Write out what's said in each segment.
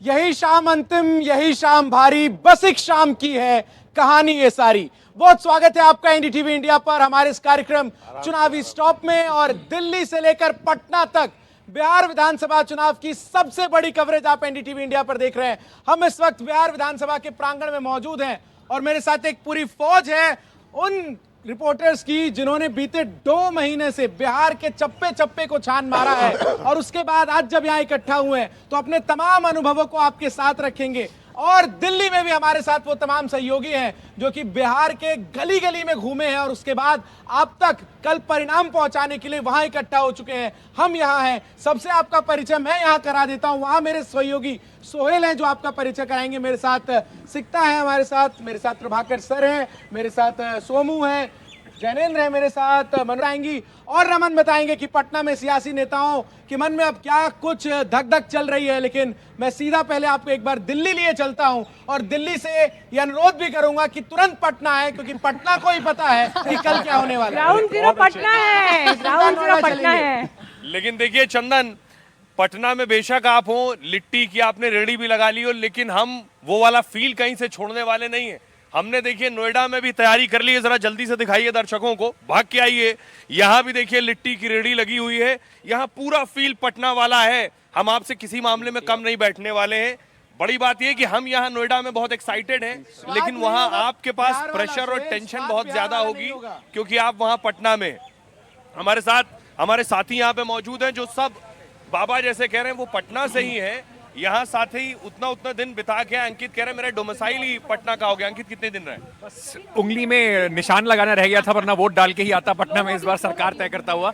यही शाम अंतिम, यही शाम भारी, बस एक शाम की है कहानी ये सारी। बहुत स्वागत है आपका एनडीटीवी इंडिया पर हमारे इस कार्यक्रम चुनावी स्टॉप में। और दिल्ली से लेकर पटना तक बिहार विधानसभा चुनाव की सबसे बड़ी कवरेज आप एनडीटीवी इंडिया पर देख रहे हैं। हम इस वक्त बिहार विधानसभा के प्रांगण में मौजूद हैं और मेरे साथ एक पूरी फौज है उन रिपोर्टर्स की जिन्होंने बीते 2 महीने से बिहार के चप्पे चप्पे को छान मारा है और उसके बाद आज जब यहां इकट्ठा हुए हैं तो अपने तमाम अनुभवों को आपके साथ रखेंगे। और दिल्ली में भी हमारे साथ वो तमाम सहयोगी हैं जो कि बिहार के गली गली में घूमे हैं और उसके बाद आप तक कल परिणाम पहुंचाने के लिए वहां इकट्ठा हो चुके हैं। हम यहां हैं, सबसे आपका परिचय मैं यहां करा देता हूं। वहां मेरे सहयोगी सोहेल हैं जो आपका परिचय कराएंगे, मेरे साथ सिकता है, हमारे साथ मेरे साथ प्रभाकर सर हैं, मेरे साथ सोमू हैं, जैनेन्द्र है, मेरे साथ मनोज आएंगी और रमन बताएंगे कि पटना में सियासी नेताओं के मन में अब क्या कुछ धक धक चल रही है। लेकिन मैं सीधा पहले आपको एक बार दिल्ली लिए चलता हूं और दिल्ली से ये अनुरोध भी करूंगा कि तुरंत पटना आए क्योंकि पटना को ही पता है कि कल क्या होने वाला है। ग्राउंड जीरो पटना है, ग्राउंड जीरो पटना है। लेकिन देखिए चंदन, पटना में बेशक आप हो, लिट्टी की आपने रेडी भी लगा ली हो, लेकिन हम वो वाला फील कहीं से छोड़ने वाले नहीं है। हमने देखिए नोएडा में भी तैयारी कर ली है, जरा जल्दी से दिखाइए दर्शकों को, भाग के आइए। यहाँ भी देखिए लिट्टी की रेडी लगी हुई है, यहाँ पूरा फील पटना वाला है। हम आपसे किसी मामले में कम नहीं बैठने वाले हैं। बड़ी बात यह कि हम यहाँ नोएडा में बहुत एक्साइटेड हैं, लेकिन वहाँ आपके पास प्रेशर और टेंशन बहुत ज्यादा होगी क्योंकि आप वहाँ पटना में। हमारे साथ हमारे साथी यहाँ पे मौजूद हैं जो सब बाबा जैसे कह रहे हैं वो पटना से ही है। यहाँ साथ ही उतना दिन बिता के अंकित कह रहे हैं मेरा डोमिसाइल ही पटना का हो गया। अंकित कितने दिन रहे? बस उंगली में निशान लगाना रह गया था, वरना वोट डाल के ही आता पटना में इस बार सरकार तय करता हुआ।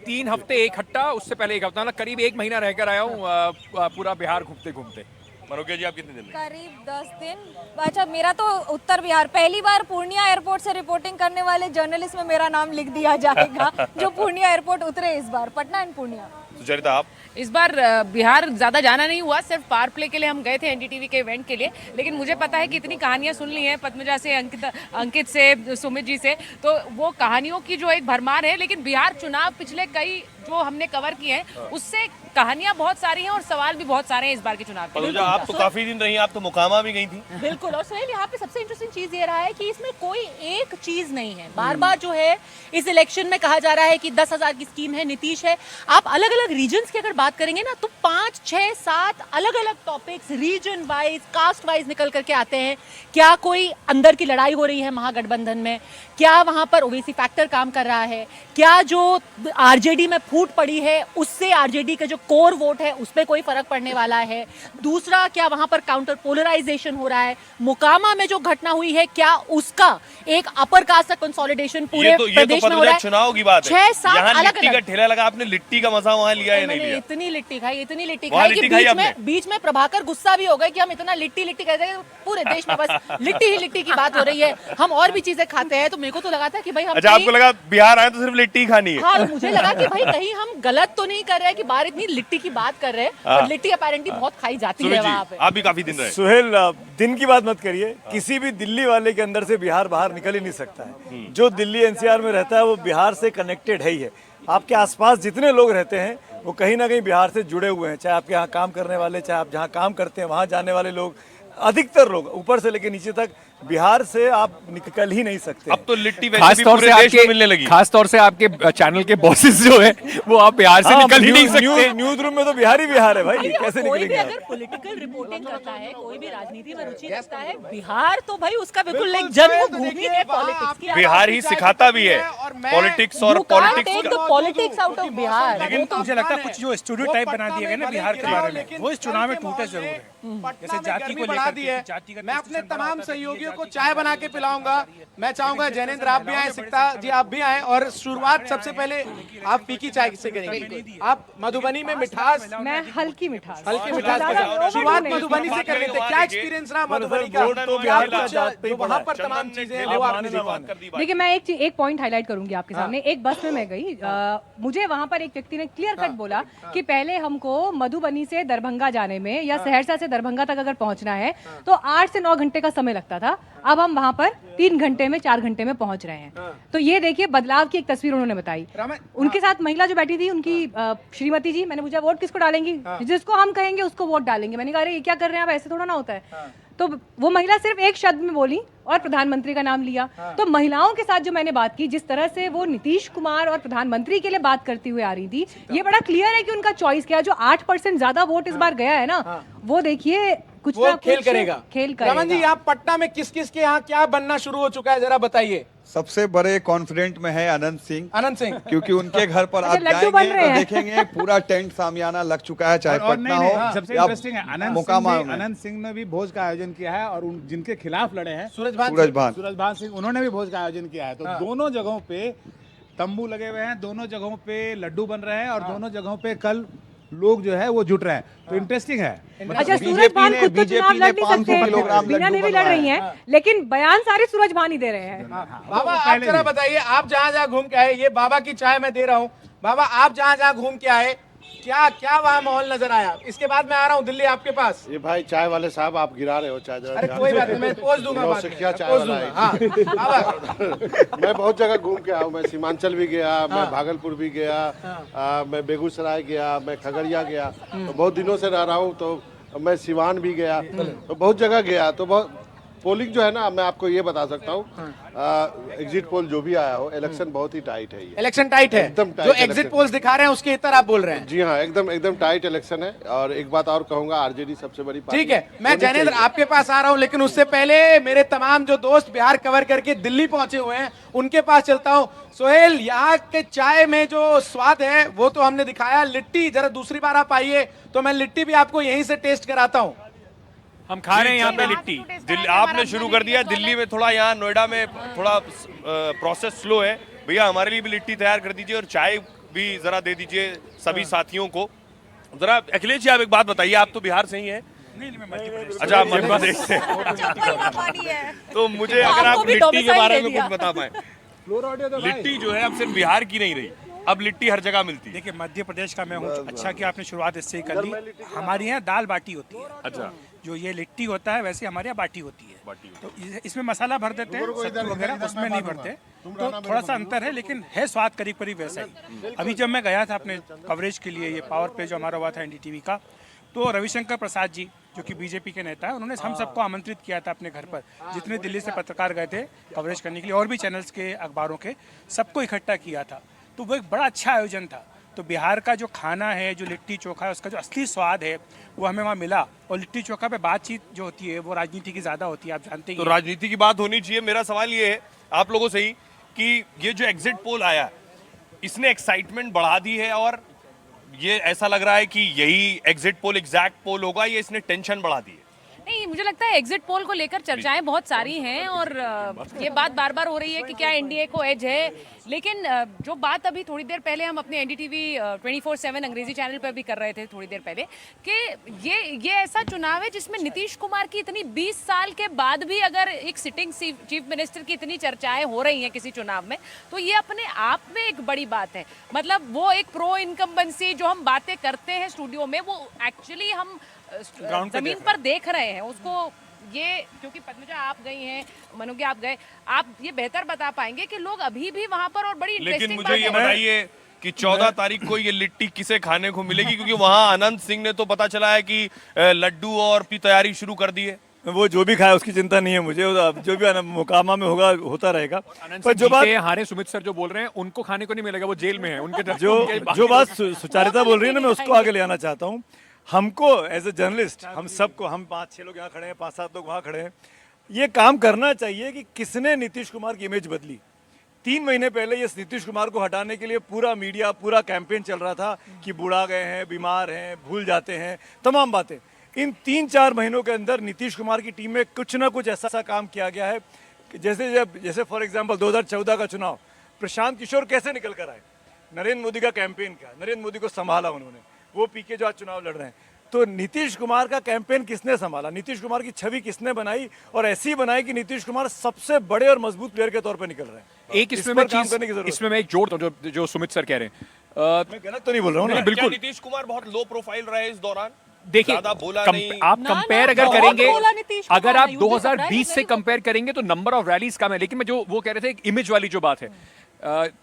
3 हफ्ते एक हफ्ता, उससे पहले एक हफ्ता, करीब 1 महीना रहकर आया हूँ पूरा बिहार घूमते घूमते। मनोज जी आप कितने दिन रहे? करीब 10 दिन। अच्छा, मेरा तो उत्तर बिहार, पहली बार पूर्णिया एयरपोर्ट से रिपोर्टिंग करने वाले जर्नलिस्ट में मेरा नाम लिख दिया जाएगा जो पूर्णिया एयरपोर्ट उतरे इस बार, पटना एंड पूर्णिया। सुचरिता आप? इस बार बिहार ज्यादा जाना नहीं हुआ, सिर्फ पावर प्ले के लिए हम गए थे एनडीटीवी के इवेंट के लिए। लेकिन मुझे पता है कि इतनी कहानियां सुन ली हैं पद्मजा से, अंकित से, सुमित जी से, तो वो कहानियों की जो एक भरमार है। लेकिन बिहार चुनाव पिछले कई जो हमने कवर किए हैं उससे कहानियां बहुत सारी हैं और सवाल भी बहुत सारे हैं इस बार के चुनाव के। आप तो काफी दिन रही, आप तो मुकामा भी गई थी। बिल्कुल। और सोहेल, यहाँ पे सबसे इंटरेस्टिंग चीज ये रहा है कि इसमें कोई एक चीज नहीं है। बार बार जो है इस इलेक्शन में कहा जा रहा है कि 10,000 की स्कीम है, नीतीश है। आप अलग अलग रीजन्स की अगर बात करेंगे ना तो 5, 6, 7 अलग अलग topics region wise, caste wise निकल करके आते हैं। क्या कोई अंदर की लड़ाई हो रही है महागठबंधन में? क्या वहां पर ओवैसी फैक्टर काम कर रहा है? क्या जो आरजेडी में फूट पड़ी है उससे आरजेडी का जो कोर वोट है उस पर कोई फर्क पड़ने वाला है? दूसरा, क्या वहां पर काउंटर पोलराइजेशन हो रहा है? मोकामा में जो घटना हुई है क्या उसका एक अपर कास्ट का कंसोलिडेशन पूरे प्रदेश में हो रहा है? चुनाव की बात है, 6-7 अलग लिट्टी का ठेला लगा, आपने लिट्टी का मजा वहाँ लिया या नहीं लिया? इतनी लिट्टी खाई कि बीच में प्रभाकर गुस्सा भी हो गए कि हम इतना लिट्टी कहते हैं, पूरे देश में बस लिट्टी की बात हो रही है। हम और भी चीजें खाते हैं, तो मेरे को तो लगा था कि भाई हम, अच्छा आपको लगा बिहार आए तो सिर्फ लिट्टी खानी है? हाँ, मुझे लगा कि भाई कहीं हम गलत तो नहीं कर रहे हैं कि बाहर इतनी लिट्टी की बात कर रहे हैं, और लिट्टी अपैरेंटली बहुत खाई जाती है वहाँ पे। आप भी काफी दिन रहे। सुहेल, दिन की बात मत करिए, किसी भी दिल्ली वाले के अंदर से बिहार बाहर निकल ही नहीं सकता है। जो दिल्ली एनसीआर में रहता है वो बिहार से कनेक्टेड है ही है। आपके आसपास जितने लोग रहते हैं वो कहीं ना कहीं बिहार से जुड़े हुए हैं, चाहे आपके यहाँ काम करने वाले, चाहे आप जहाँ काम करते हैं वहाँ जाने वाले लोग, अधिकतर लोग ऊपर से लेकर नीचे तक बिहार से आप निकल ही नहीं सकते। अब तो लिट्टी वैसे भी पूरे देश में मिलने लगी। खास तौर से आपके चैनल के बॉसेस जो है वो आप बिहार से निकल ही नहीं सकते। न्यूज रूम में तो बिहार है भाई, कैसे कोई भी निकलेंगे? अगर पॉलिटिकल रिपोर्टिंग करता है, कोई भी राजनीति में रुचि रखता है, बिहार तो भाई उसका बिल्कुल एक जन्मभूमि है पॉलिटिक्स की। बिहार ही सिखाता भी है पॉलिटिक्स और पॉलिटिक्स आउट ऑफ बिहार। लेकिन मुझे लगता है कुछ जो स्टूडियो टाइप बना दिए गए ना बिहार के बारे में, वो इस चुनाव में टूटे जरूर है। जैसे जाति को बढ़ा दी है। मैं अपने तमाम सहयोगियों को चाय बना के पिलाऊंगा। मैं चाहूंगा जैनेन्द्र आप भी आए, सिकता जी आप भी आए, और शुरुआत सबसे पहले आप फीकी चाय से करेंगे। आप मधुबनी में मिठास, मैं हल्की मिठास के साथ शुरुआत मधुबनी से कर लेते हैं। क्या एक्सपीरियंस रहा मधुबनी का? जो वहाँ पर तमाम चीजें हैं वो आपने देखा। देखिए, मैं एक पॉइंट हाईलाइट करूंगी आपके सामने। एक बस में मैं गई, मुझे वहां पर एक व्यक्ति ने क्लियर कट बोला कि पहले हमको मधुबनी से दरभंगा जाने में या सहरसा से दरभंगा तक अगर पहुंचना है तो 8 से 9 घंटे का समय लगता था। अब हम वहां पर 3 घंटे में 4 घंटे में पहुंच रहे हैं। तो ये देखिए बदलाव की एक तस्वीर उन्होंने बताई। उनके साथ महिला जो बैठी थी, उनकी श्रीमती जी, मैंने पूछा वोट किसको डालेंगी? जिसको हम कहेंगे उसको वोट डालेंगे। मैंने कहा अरे ये क्या कर रहे हैं आप, ऐसे थोड़ा ना होता है। तो वो महिला सिर्फ एक शब्द में बोली और प्रधानमंत्री का नाम लिया। तो महिलाओं के साथ जो मैंने बात की, जिस तरह से वो नीतीश कुमार और प्रधानमंत्री के लिए बात करती हुई आ रही थी, ये बड़ा क्लियर है कि उनका चॉइस क्या है। जो 8% ज्यादा वोट इस बार गया है ना, वो देखिए कुछ वो ना खेल कुछ करेगा। खेल रमन जी, करेगा। यहाँ पटना में किस किस के यहाँ क्या बनना शुरू हो चुका है, जरा बताइए। सबसे बड़े कॉन्फिडेंट में है अनंत सिंह, अनंत सिंह, क्योंकि उनके घर पर अच्छा, आप लड्डू बन जाएंगे रहे तो हैं। देखेंगे पूरा टेंट सामियाना लग चुका है, चाहे और पटना नहीं, हो सबसे या इंटरेस्टिंग है मोकामा में। अनंत सिंह ने भी भोज का आयोजन किया है और जिनके खिलाफ लड़े हैं सूरजभान सिंह, उन्होंने भी भोज का आयोजन किया है। तो दोनों जगहों पे तंबू लगे हुए हैं, दोनों जगहों पे लड्डू बन रहे हैं और दोनों जगहों पे कल लोग जो है वो जुट रहे हैं। तो इंटरेस्टिंग है। अच्छा, सूरजभान खुद तो चुनाव लड़ नहीं सकते, बीना देवी लड़ रही हैं, लेकिन बयान सारे सूरजभान ही दे रहे हैं। बाबा आप जरा बताइए, आप जहाँ जहाँ घूम के आए, ये बाबा की चाय मैं दे रहा हूँ, बाबा आप जहाँ जहाँ घूम के आए, क्या क्या वहाँ माहौल नजर आया? इसके बाद मैं आ रहा हूँ दिल्ली आपके पास। ये भाई चाय वाले साहब आप गिरा रहे हो चाय जरा। अरे कोई बात नहीं, मैं पोस्ट दूंगा बाद में, नौसिखिया चाय पोस्ट वाला दूंगा। हाँ बाबा, मैं बहुत जगह घूम के आया हूँ। मैं सीमांचल भी गया, मैं भागलपुर भी गया, मैं बेगूसराय गया, मैं खगड़िया गया। तो बहुत दिनों से रह रहा हूँ, तो मैं सिवान भी गया, तो बहुत जगह गया। तो बहुत पोलिंग जो है ना, मैं आपको ये बता सकता हूँ, एग्जिट पोल जो भी आया हो, इलेक्शन बहुत ही टाइट है। ये इलेक्शन टाइट है, एकदम टाइट जो इलेक्शन। एग्जिट पोल्स दिखा रहे हैं उसके इतर आप बोल रहे हैं। जी हाँ, एकदम एकदम टाइट इलेक्शन है। और एक बात और कहूंगा, आरजेडी सबसे बड़ी पार्टी ठीक है, मैं होनी जैनेंद्र चाहिए। आपके पास आ रहा हूं, लेकिन उससे पहले मेरे तमाम जो दोस्त बिहार कवर करके दिल्ली पहुंचे हुए हैं उनके पास चलता हूं। सोहेल, यहाँ के चाय में जो स्वाद है वो तो हमने दिखाया, लिट्टी जरा दूसरी बार आप आइए तो मैं लिट्टी भी आपको यहीं से टेस्ट कराता हूँ। हम खा रहे हैं यहाँ पे लिट्टी। दिल्ली आपने शुरू कर दिया, दिल्ली में थोड़ा, यहाँ नोएडा में थोड़ा प्रोसेस स्लो है। भैया हमारे लिए भी लिट्टी तैयार कर दीजिए और चाय भी जरा दे दीजिए सभी साथियों को। जरा अखिलेश जी आप एक बात बताइए, आप तो बिहार से ही हैं। नहीं, मैं मध्य प्रदेश अच्छा, आप मध्य प्रदेश से। तो मुझे अगर आप आपको भी लिट्टी के domicile बारे दे में दिया। कुछ बता पाए। लिट्टी जो है अब सिर्फ बिहार की नहीं रही, अब लिट्टी हर जगह मिलती है। देखिए, मध्य प्रदेश का मैं हूँ। अच्छा कि आपने शुरुआत इससे ही कर ली। हमारे यहाँ दाल बाटी होती है। अच्छा, जो ये लिट्टी होता है वैसे हमारे यहाँ बाटी होती है। तो इसमें मसाला भर देते हैं, सत्तू वगैरह, उसमें नहीं भरते। तो थोड़ा सा अंतर है, लेकिन है स्वाद करीब करीब वैसा ही। अभी जब मैं गया था अपने कवरेज के लिए, ये पावर प्ले जो हमारा हुआ था एनडीटीवी का, तो रविशंकर प्रसाद जी जो कि बीजेपी के नेता है, उन्होंने हम सबको आमंत्रित किया था अपने घर पर। जितने दिल्ली से पत्रकार गए थे कवरेज करने के लिए, और भी चैनल्स के, अखबारों के, सबको इकट्ठा किया था। तो वो एक बड़ा अच्छा आयोजन था। तो बिहार का जो खाना है, जो लिट्टी चोखा है, उसका जो असली स्वाद है वो हमें वहाँ मिला। और लिट्टी चोखा पे बातचीत जो होती है वो राजनीति की ज़्यादा होती है, आप जानते ही तो हैं। राजनीति की बात होनी चाहिए। मेरा सवाल ये है आप लोगों से ही कि ये जो एग्जिट पोल आया, इसने एक्साइटमेंट बढ़ा दी है और ये ऐसा लग रहा है कि यही एग्जिट पोल एग्जैक्ट पोल होगा, ये इसने टेंशन बढ़ा दी है? नहीं, मुझे लगता है एग्जिट पोल को लेकर चर्चाएं बहुत सारी हैं और ये बात बार बार हो रही है कि क्या एनडीए को एज है। लेकिन जो बात अभी थोड़ी देर पहले हम अपने एनडीटीवी 24/7 अंग्रेजी चैनल पर भी कर रहे थे थोड़ी देर पहले, कि ये ऐसा चुनाव है जिसमें नीतीश कुमार की इतनी 20 साल के बाद भी अगर एक सिटिंग चीफ मिनिस्टर की इतनी चर्चाएं हो रही हैं किसी चुनाव में, तो ये अपने आप में एक बड़ी बात है। मतलब वो एक प्रो इनकम्बेंसी जो हम बातें करते हैं स्टूडियो में, वो एक्चुअली हम जमीन पर देख रहे हैं उसको। ये क्योंकि पद्मजा आप गई हैं, मनोगे आप गए, आप ये बेहतर बता पाएंगे कि लोग अभी भी वहां पर, और बड़ी लेकिन इंटरेस्टिंग मुझे ये बताइए कि 14 तारीख को ये लिट्टी किसे खाने को मिलेगी? क्योंकि वहां अनंत सिंह ने तो पता चला है कि लड्डू और की तैयारी शुरू कर दी है। वो जो भी खाए उसकी चिंता नहीं है मुझे, जो भी मोकामा में होगा होता रहेगा। पर जो बात हारे सुमित सर जो बोल रहे हैं उनको खाने को नहीं मिलेगा, वो जेल में है। उनके जो बात सुचारिता बोल रही है ना, मैं उसको आगे ले आना चाहता हूँ। हमको एज ए जर्नलिस्ट, हम सबको, हम 5-6 लोग यहाँ खड़े हैं, 5-7 लोग वहाँ खड़े हैं, ये काम करना चाहिए कि किसने नीतीश कुमार की इमेज बदली। 3 महीने पहले ये नीतीश कुमार को हटाने के लिए पूरा मीडिया, पूरा कैंपेन चल रहा था कि बूढ़ा गए हैं, बीमार हैं, भूल जाते हैं, तमाम बातें। इन 3-4 महीनों के अंदर नीतीश कुमार की टीम में कुछ ना कुछ ऐसा काम किया गया है कि जैसे फॉर एग्जांपल 2014 का चुनाव, प्रशांत किशोर कैसे निकल कर आए, नरेंद्र मोदी का कैंपेन किया, नरेंद्र मोदी को संभाला उन्होंने, वो पीके जो आज चुनाव लड़ रहे हैं। तो नीतीश कुमार का कैंपेन किसने संभाला, नीतीश कुमार की छवि किसने बनाई, और ऐसी बनाई कि नीतीश कुमार सबसे बड़े और मजबूत प्लेयर के तौर पर निकल रहे हैं। एक इसमें मैं एक जोड़ तो जो सुमित सर कह रहे हैं, मैं गलत तो नहीं बोल रहा हूँ ना? बिल्कुल। नीतीश कुमार बहुत लो प्रोफाइल रहे इस दौरान, देखिए ज्यादा बोला नहीं। आप ना, कंपेयर ना, अगर बहुत करेंगे, बोला नीतीश कुमार अगर ने, आप युद्ध कर रहा है 2020 से नहीं तो। कंपेयर करेंगे तो नंबर ऑफ रैलीज कम है, लेकिन मैं जो वो कह रहे थे इमेज वाली जो बात है,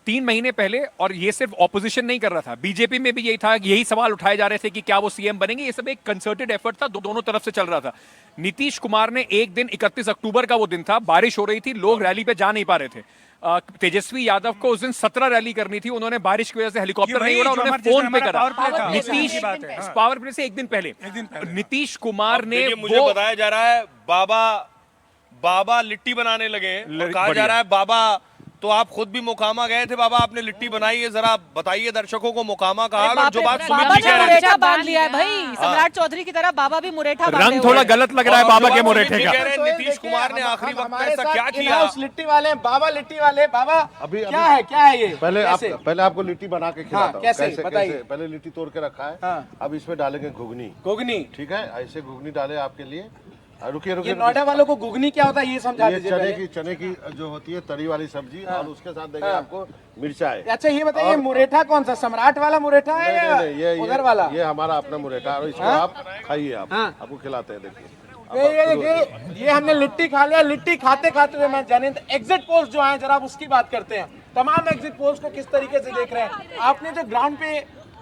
3 महीने पहले, और ये सिर्फ ऑपोजिशन नहीं कर रहा था, बीजेपी में भी यही था, यही सवाल उठाए जा रहे थे कि क्या वो सीएम बनेंगे। ये सब एक कंसर्टेड एफर्ट था, दोनों तरफ से चल रहा था। नीतीश कुमार ने एक दिन 31 अक्टूबर का वो दिन था, बारिश हो रही थी, लोग रैली पे जा नहीं पा रहे थे। तेजस्वी यादव को उस दिन 17 रैली करनी थी, उन्होंने बारिश की वजह से हेलीकॉप्टर नहीं उड़ा, उन्होंने फोन पे करा। नीतीश पावर प्ले से एक दिन पहले नीतीश कुमार ने मुझे बताया जा रहा है बाबा लिट्टी बनाने लगे हैं, और कहा जा रहा है बाबा, तो आप खुद भी मोकामा गए थे बाबा, आपने लिट्टी बनाई है, जरा बताइए दर्शकों को मोकामा का हाल, और जो बात सुमित बाबा जी ने कह रहे थे। मुरेठा बांध लिया है भाई, सम्राट चौधरी की तरह बाबा भी मुरेठा बांधे रंग थोड़ा हुए हैं। गलत लग रहा है बाबा के मुरेठे का। कह रहे हैं नीतीश कुमार ने आखिरी वक्त में ऐसा क्या किया? इन-हाउस लिट्टी वाले हैं, बाबा लिट्टी वाले। बाबा अभी क्या है ये? कैसे? पहले आपको लिट्टी बना के खिलाता हूँ। कैसे? बताइए। पहले लिट्टी तोड़ के रखा है, हाँ। अब इसमें डालेंगे घुगनी। घुगनी। ठीक है, ऐसे घुगनी डाले आपके लिए। रुकिए ये नोएडा वालों को घुगनी क्या होता है ये समझा ये दीजिए। चने की जो होती है तरी वाली सब्जी, और उसके साथ देंगे आपको मिर्चाई। अच्छा ये बताइए, मुरेठा कौन सा, सम्राट वाला मुरेठा है या उधर वाला? ये हमारा अपना मुरेठा, और इसको आप खाइए, आपको खिलाते हैं। देखिए ये हमने लिट्टी खा लिया। लिट्टी खाते खाते हुए मैं जाने एग्जिट पोल्स जो हैं, जरा आप उसकी बात करते हैं। तमाम एग्जिट पोल्स को किस तरीके से देख रहे हैं आपने, जो ग्राउंड पे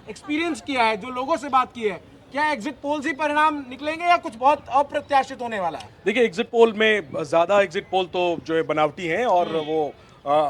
एक्सपीरियंस किया है, जो लोगों से बात की है, क्या एग्जिट पोल्स ही परिणाम निकलेंगे या कुछ बहुत अप्रत्याशित होने वाला है? देखिए, एग्जिट पोल में ज्यादा एग्जिट पोल तो जो है बनावटी हैं, और वो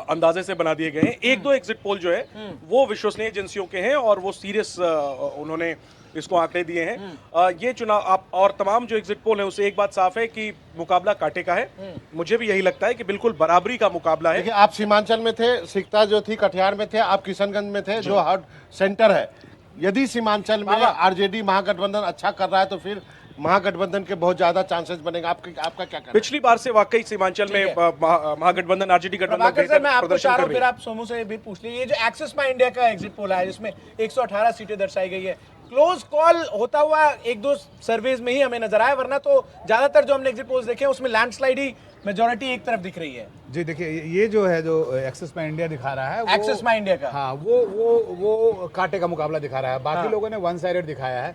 अंदाजे से बना दिए गए हैं। एक दो एग्जिट पोल जो है वो विश्वसनीय एजेंसियों के हैं, और वो सीरियस उन्होंने इसको आंकड़े दिए हैं। ये चुनाव आप, और तमाम जो एग्जिट पोल है उससे एक बात साफ है कि मुकाबला कांटे का है। मुझे भी यही लगता है कि बिल्कुल बराबरी का मुकाबला है। देखिए, आप सीमांचल में थे, सिकता जो थी कटिहार में थे, आप किशनगंज में थे, जो हार्ट सेंटर है। यदि सीमांचल में आरजेडी महागठबंधन अच्छा कर रहा है तो फिर महागठबंधन के बहुत ज्यादा चांसेस बनेंगे। आपका क्या कहना है? पिछली बार से वाकई सीमांचल में महागठबंधन, आरजेडी गठबंधन मैं आपको प्रदर्शन कर चारों, रही फिर है। आप सोमू से भी पूछ लीजिए। ये जो एक्सिस माई इंडिया का एग्जिट पोल है, जिसमें 118 सीटें दर्शाई गई है, क्लोज कॉल होता हुआ एक दो सर्वेज में ही हमें नजर आया, वरना तो ज्यादातर जो हमने एग्जिट पोल्स देखे हैं उसमें लैंडस्लाइड ही मेजॉरिटी एक तरफ दिख रही है। जी देखिए, ये जो है, जो एक्सिस माई इंडिया दिखा रहा है, एक्सिस माई इंडिया का, हाँ, वो कांटे का मुकाबला दिखा रहा है। बाकी लोगों ने वन साइडेड दिखाया है।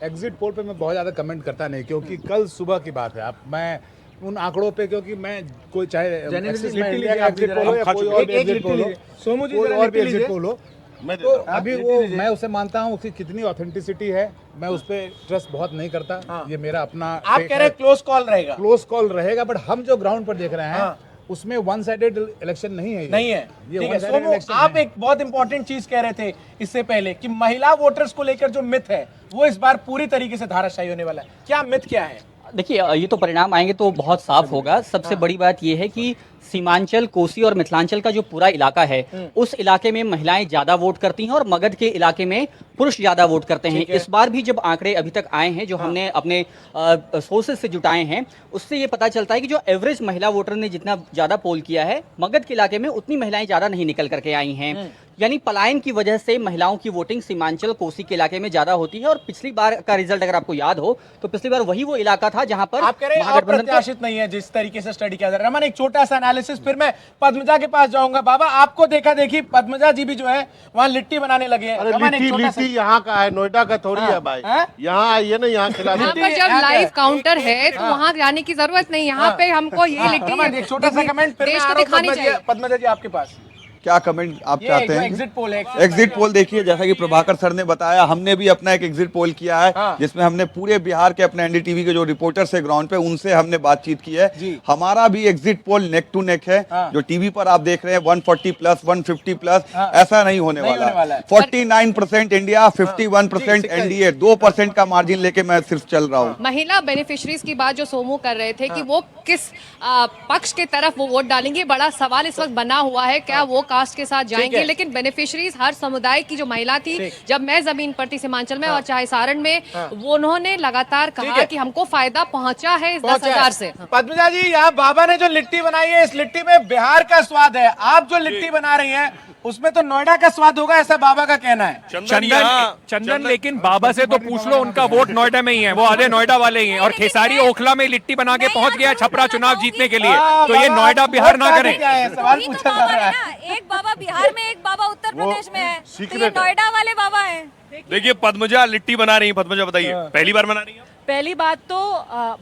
एग्जिट पोल पे मैं बहुत ज्यादा कमेंट करता नहीं, क्योंकि कल सुबह की बात है। मैं उन आंकड़ों पे, क्योंकि मैं कोई चाहे एक्सिस माई इंडिया का एग्जिट पोल हो या कोई और भी एग्जिट पोल हो, सोमू जी कोई और भी एग्जिट पोल हो, तो अभी वो मैं उसे मानता हूँ उसकी कितनी ऑथेंटिसिटी है, मैं उस पर ट्रस्ट बहुत नहीं करता। ये मेरा अपना, आप कह रहे हैं क्लोज कॉल रहेगा? क्लोज कॉल रहेगा, बट हम जो ग्राउंड पर देख रहे हैं उसमें वन साइडेड इलेक्शन नहीं है। नहीं है, ठीक है। सोमू, आप एक बहुत इंपॉर्टेंट चीज कह रहे थे इससे पहले कि महिला वोटर्स को लेकर जो मिथ है वो इस बार पूरी तरीके से धाराशायी होने वाला है। क्या मिथ क्या है? देखिए, ये तो परिणाम आएंगे तो बहुत साफ होगा। सबसे बड़ी बात ये है कि सीमांचल, कोसी और मिथिलांचल का जो पूरा इलाका है, उस इलाके में महिलाएं ज्यादा वोट करती हैं, और मगध के इलाके में पुरुष ज्यादा वोट करते हैं। इस बार भी जब आंकड़े अभी तक आए हैं, जो हमने अपने सोर्सेज से जुटाए हैं, उससे ये पता चलता है कि जो एवरेज महिला वोटर ने जितना ज्यादा पोल किया है, मगध के इलाके में उतनी महिलाएं ज्यादा नहीं निकल करके आई हैं। यानी पलायन की वजह से महिलाओं की वोटिंग सीमांचल, कोसी के इलाके में ज्यादा होती है। और पिछली बार का रिजल्ट अगर आपको याद हो तो पिछली बार वही वो इलाका था जहां पर आप कह रहे हैं अप्रत्याशित नहीं है जिस तरीके से स्टडी किया जा रहा है। रमन, एक छोटा सा एनालिसिस, फिर मैं पद्मजा के पास जाऊंगा। बाबा, आपको देखा देखी पद्मजा जी भी जो है वहाँ लिट्टी बनाने लगे हैं। लिट्टी यहाँ का है, नोएडा का थोड़ी है भाई। यहाँ आइए ना, यहाँ खिला यहाँ पर जब लाइव काउंटर है तो वहाँ जाने की जरूरत नहीं, यहाँ पे हमको ये लिट्टी, एक छोटा सा कमेंट फिर देश को दिखानी चाहिए। पद्मजा जी आपके पास क्या कमेंट आप चाहते हैं? एग्जिट पोल है। एग्जिट पोल देखिए, जैसा कि प्रभाकर सर ने बताया, हमने भी अपना एक एग्जिट पोल किया है, जिसमें हमने पूरे बिहार के अपने एनडीटीवी के जो रिपोर्टर्स है ग्राउंड पे, उनसे हमने बातचीत की है। हमारा भी exit poll neck to neck है। जो टीवी पर आप देख रहे हैं 140 प्लस 150 प्लस, ऐसा नहीं होने वाला है। 49% इंडिया, 51% एनडीए, 2% का मार्जिन लेके मैं सिर्फ चल रहा हूँ। महिला बेनिफिशरीज की बात जो सोमू कर रहे थे कि वो किस पक्ष के तरफ वो वोट डालेंगे, बड़ा सवाल इस वक्त बना हुआ है। क्या वो कास्ट के साथ जाएंगे? लेकिन बेनिफिशरीज हर समुदाय की जो महिला थी, जब मैं जमीन पर थी सीमांचल में और चाहे सारण में, वो उन्होंने लगातार कहा कि हमको फायदा पहुंचा है इस 10,000 से। पद्मजा जी, यहाँ बाबा ने जो लिट्टी बनाई है, इस लिट्टी में बिहार का स्वाद है। आप जो लिट्टी बना रही हैं उसमें तो नोएडा का स्वाद होगा, ऐसा बाबा का कहना है। चंदन, लेकिन बाबा से तो पूछ लो, उनका वोट नोएडा में ही है, वो आधे नोएडा वाले ही हैं। और खेसारी ओखला में लिट्टी बना के पहुंच गया छपरा चुनाव जीतने के लिए, तो ये नोएडा बिहार ना करें। सवाल पूछा जा रहा है। एक बाबा बिहार में, एक बाबा उत्तर प्रदेश में है, तो ये नोएडा वाले बाबा हैं। देखिए पद्मजा लिट्टी बना रही है, पद्मजा बताइए पहली बार बना रही है? पहली बात तो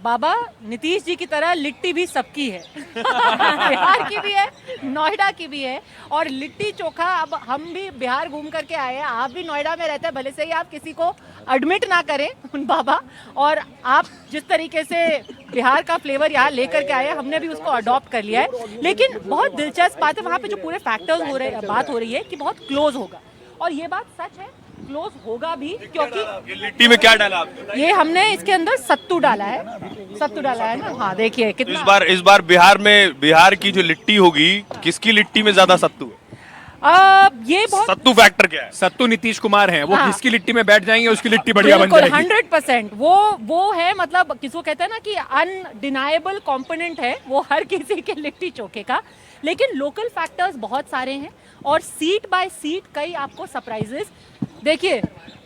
बाबा नीतीश जी की तरह लिट्टी भी सबकी है बिहार की भी है, नोएडा की भी है। और लिट्टी चोखा अब हम भी बिहार घूम करके आए हैं, आप भी नोएडा में रहते हैं, भले से ही आप किसी को एडमिट ना करें बाबा, और आप जिस तरीके से बिहार का फ्लेवर यहाँ लेकर के आए हैं, हमने भी उसको अडॉप्ट कर लिया है। लेकिन बहुत दिलचस्प बात है, वहाँ पे जो पूरे फैक्टर्स हो रहे बात हो रही है कि बहुत क्लोज होगा, और ये बात सच है, क्लोज होगा भी, क्योंकि ये लिट्टी में क्या डाला आपने? ये हमने इसके अंदर सत्तू डाला है, सत्तू डाला है ना। हाँ देखिए तो कितना इस बार बिहार की जो लिट्टी होगी, किसकी लिट्टी में ज्यादा सत्तू है? ये बहुत सत्तू फैक्टर क्या है? सत्तू नीतीश कुमार हैं, वो हाँ। जिसकी लिट्टी में बैठ जाएंगे उसकी लिट्टी बढ़िया बन जाएगी। 100% वो है, मतलब किसको कहते हैं ना कि अनडिनाएबल कंपोनेंट है वो हर किसी के लिट्टी चोखे का। लेकिन लोकल फैक्टर्स बहुत सारे हैं, और सीट बाय सीट कई आपको सरप्राइजेस। देखिए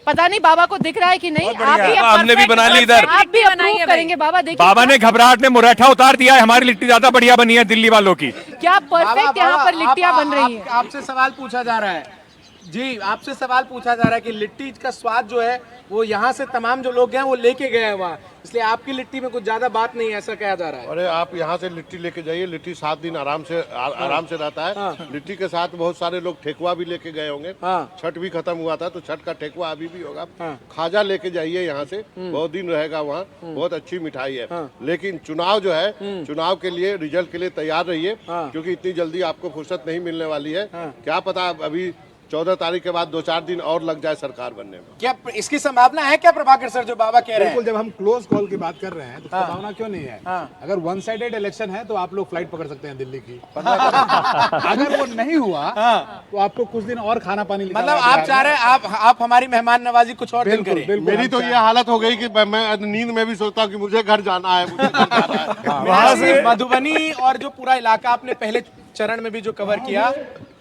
पता नहीं बाबा को दिख रहा है कि नहीं, आप भी हमने भी बना ली इधर। आप भी बनाइए करेंगे बाबा। देखिए बाबा ने घबराहट में मुरैठा उतार दिया है, हमारी लिट्टी ज्यादा बढ़िया बनी है दिल्ली वालों की। क्या परफेक्ट यहाँ पर लिट्टियां बन रही हैं। आपसे सवाल पूछा जा रहा है जी, आपसे सवाल पूछा जा रहा है कि लिट्टी का स्वाद जो है वो यहाँ से तमाम जो लोग हैं वो लेके गए हैं वहाँ, इसलिए आपकी लिट्टी में कुछ ज्यादा बात नहीं है, ऐसा कहा जा रहा है। अरे आप यहाँ से लिट्टी लेके जाइए, लिट्टी 7 दिन आराम से रहता है। लिट्टी के साथ बहुत सारे लोग ठेकुआ भी लेके गए होंगे। छठ भी खत्म हुआ था तो छठ का ठेकुआ अभी भी होगा। खाजा लेके जाइए यहाँ से, बहुत दिन रहेगा वहाँ, बहुत अच्छी मिठाई है। लेकिन चुनाव जो है, चुनाव के लिए रिजल्ट के लिए तैयार रहिए, क्योंकि इतनी जल्दी आपको फुर्सत नहीं मिलने वाली है। क्या पता अभी 14 तारीख के बाद 2-4 दिन और लग जाए सरकार बनने में। क्या इसकी संभावना है क्या प्रभाकर सर, जो बाबा कह रहे हैं? बिल्कुल, जब हम क्लोज कॉल की बात कर रहे हैं तो संभावना क्यों नहीं है? अगर वन साइडेड इलेक्शन है तो आप लोग फ्लाइट पकड़ सकते हैं दिल्ली की। अगर वो नहीं हुआ तो आपको कुछ दिन और खाना पानी, मतलब आप चाह रहे हैं आप हमारी मेहमान नवाजी कुछ और दिन करें। मेरी तो ये हालत हो गई कि मैं नींद में भी सोचता हूँ कि मुझे घर जाना है, मुझे घर जाना है। वहाँ से मधुबनी और जो पूरा इलाका आपने पहले चरण में भी जो कवर किया,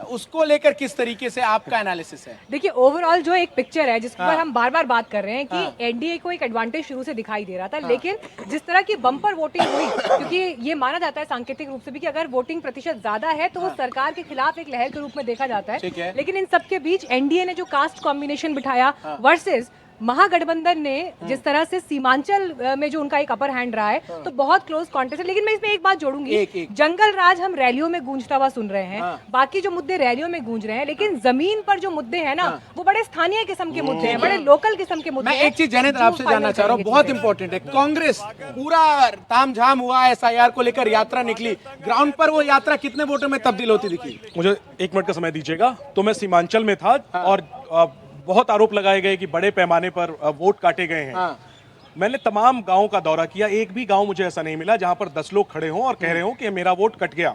उसको लेकर किस तरीके से आपका एनालिसिस है? देखिए ओवरऑल जो एक पिक्चर है जिस पर हम बार बार बात कर रहे हैं कि एनडीए को एक एडवांटेज शुरू से दिखाई दे रहा था, लेकिन जिस तरह की बम्पर वोटिंग हुई, क्योंकि ये माना जाता है सांकेतिक रूप से भी कि अगर वोटिंग प्रतिशत ज्यादा है तो वो सरकार के खिलाफ एक लहर के रूप में देखा जाता है। लेकिन इन सबके बीच एनडीए ने जो कास्ट कॉम्बिनेशन बिठाया वर्सेस महागठबंधन ने जिस तरह से सीमांचल में जो उनका एक अपर हैंड रहा है, तो बहुत क्लोज कॉन्टेस्ट है। लेकिन मैं इसमें एक बात जोड़ूंगी, जंगल राज हम रैलियों में गूंजता हुआ सुन रहे हैं, बाकी जो मुद्दे रैलियों में गूंज रहे हैं, लेकिन जमीन पर जो मुद्दे हैं ना वो बड़े स्थानीय किस्म के मुद्दे हैं, बड़े लोकल किस्म के मुद्दे हैं। मैं एक चीज जैनेन्द्र आपसे जानना चाह रहा हूँ, बहुत इंपॉर्टेंट है। कांग्रेस पूरा तामझाम हुआ, एसआईआर को लेकर यात्रा निकली, ग्राउंड पर वो यात्रा कितने वोटों में तब्दील होती दिखी? मुझे 1 मिनट का समय दीजिएगा। तो मैं सीमांचल में था और बहुत आरोप लगाए गए कि बड़े पैमाने पर वोट काटे गए हैं। मैंने तमाम गांवों का दौरा किया, एक भी गांव मुझे ऐसा नहीं मिला जहां पर 10 लोग खड़े हों और कह रहे हों कि मेरा वोट कट गया।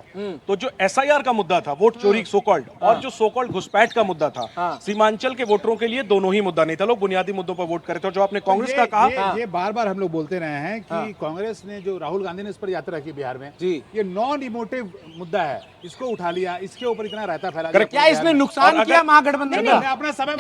तो जो एसआईआर का मुद्दा था, वोट चोरी सो कॉल्ड, और जो सो कॉल्ड घुसपैठ का मुद्दा था, सीमांचल के वोटरों के लिए दोनों ही मुद्दा नहीं था, लोग बुनियादी मुद्दों पर वोट करे थे। और जो आपने कांग्रेस का कहा, ये बार बार हम लोग बोलते रहे हैं कि कांग्रेस ने जो राहुल गांधी ने इस पर यात्रा की बिहार में, ये नॉन इमोटिव मुद्दा है, इसको उठा लिया, इसके ऊपर इतना रायता फैला दिया। क्या इसने नुकसान किया महागठबंधन का? अपना समय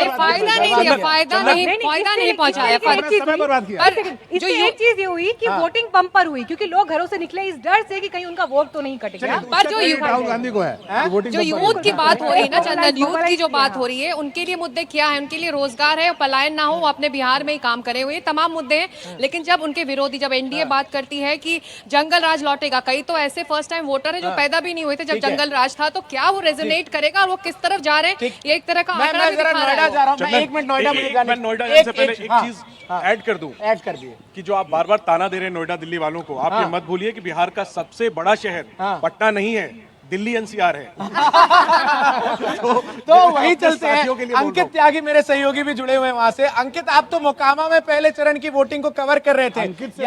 फायदा नहीं पहुंचाया, बर्बाद किया। जो एक चीज ये हुई कि वोटिंग बम्पर हुई, क्योंकि लोग घरों से निकले इस डर से कि कहीं उनका वोट तो नहीं कटेगा। पर जो राहुल गांधी को है जो यूथ की बात हो रही है ना चंदन, यूथ की जो बात हो रही है, उनके लिए मुद्दे क्या है? उनके लिए रोजगार है, पलायन ना हो, वो अपने बिहार में ही काम करे हुए, तमाम मुद्दे हैं। लेकिन जब उनके विरोधी, जब एनडीए बात करती है कि जंगल राज लौटेगा, कई तो ऐसे फर्स्ट टाइम वोटर है जो पैदा भी नहीं हुए थे जब जंगल राज था, तो क्या वो रेजोनेट करेगा और वो किस तरफ जा रहे हैं, ये एक तरह का आंकड़ा भी दिखा रहा है। नोएडा जा रहा हूं मैं, 1 मिनट नोएडा मुझे जाने, मैं नोएडा जाने से पहले एक चीज ऐड कर दूं, ऐड कर दिए कि जो आप बार बार ताना दे रहे हैं नोएडा दिल्ली वालों को, आप ये मत भूलिए कि बिहार का सबसे बड़ा शहर पटना नहीं है, दिल्ली एनसीआर है। तो वही चलते हैं। अंकित त्यागी मेरे सहयोगी भी जुड़े हुए हैं वहां से। अंकित, आप तो मोकामा में पहले चरण की वोटिंग को कवर कर रहे थे। अंकित से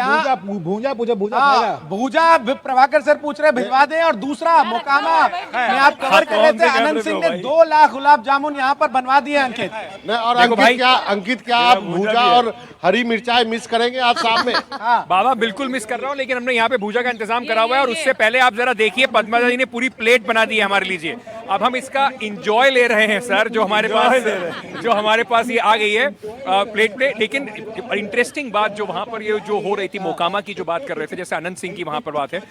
भूजा प्रभाकर सर पूछ रहे भिजवा दें, और दूसरा मोकामा में आप कवर कर रहे थे, अनंत सिंह ने 2 लाख गुलाब जामुन यहाँ पर बनवा दिए। अंकित और अंकित क्या आप भूजा और हरी मिर्चाई मिस करेंगे आज शाम में? बाबा बिल्कुल मिस कर रहा हूँ, लेकिन हमने यहाँ पे भूजा का इंतजाम करा हुआ है। और उससे पहले आप जरा देखिए, पद्मा जी ने पूरी प्लेट बना दी है हमारे लीजिए। अब हम इसका इंजॉय ले रहे हैं सर, जो हमारे पास ये आ गई है प्लेट पे। लेकिन इंटरेस्टिंग बात जो वहां पर ये जो हो रही थी, मोकामा की जो बात कर रहे थे, जैसे अनंत सिंह की वहां पर बात है,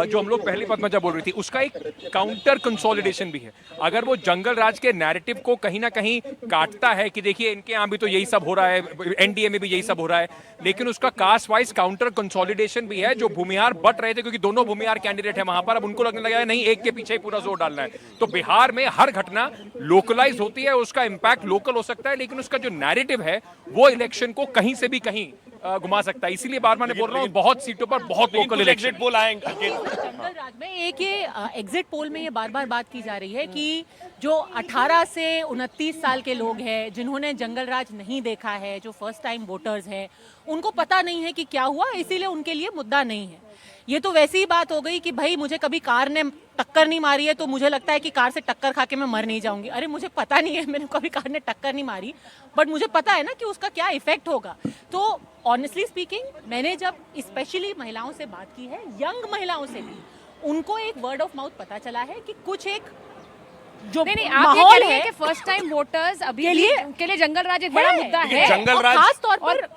जो हम लोग पहले पद्मजा बोल रही थी, उसका एक काउंटर कंसोलिडेशन भी है। अगर वो जंगल राज के नैरेटिव को कहीं ना कहीं काटता है कि देखिए इनके यहाँ भी तो यही सब हो रहा है, एनडीए में भी यही सब हो रहा है, लेकिन उसका कास्ट वाइज काउंटर कंसोलिडेशन भी है। जो भूमिहार बट रहे थे, क्योंकि दोनों भूमिहार कैंडिडेट है वहां पर, अब उनको लगने लगा है नहीं एक के पीछे ही पूरा जोर डालना है। तो बिहार में हर घटना लोकलाइज होती है, उसका इंपैक्ट लोकल हो सकता है, लेकिन उसका जो नैरेटिव है वो इलेक्शन को कहीं से भी कहीं घुमा सकता है। इसीलिए बार बार मैं बोल रहा हूँ बहुत सीटों पर बहुत लोकल इलेक्शन पोल आएंगे। जंगल राज में एक ये एग्जिट पोल में ये बार बार बात की जा रही है कि जो 18 से 29 साल के लोग हैं जिन्होंने जंगल राज नहीं देखा है, जो फर्स्ट टाइम वोटर्स हैं, उनको पता नहीं है कि क्या हुआ, इसीलिए उनके लिए मुद्दा नहीं है। ये तो वैसी ही बात हो गई कि भाई मुझे कभी कार ने टक्कर नहीं मारी है तो मुझे लगता है कि कार से टक्कर खा के मैं मर नहीं जाऊंगी। अरे मुझे पता नहीं है, मैंने कभी कार ने टक्कर नहीं मारी, बट मुझे पता है ना कि उसका क्या इफेक्ट होगा। तो ऑनेस्टली स्पीकिंग, मैंने जब स्पेशली महिलाओं से बात की है, यंग महिलाओं से भी, उनको एक वर्ड ऑफ माउथ पता चला है कि कुछ एक जो नहीं, आप ये कह रहे हैं कि फर्स्ट टाइम वोटर्स अभी के लिए जंगल राज एक बड़ा मुद्दा है। जंगल राज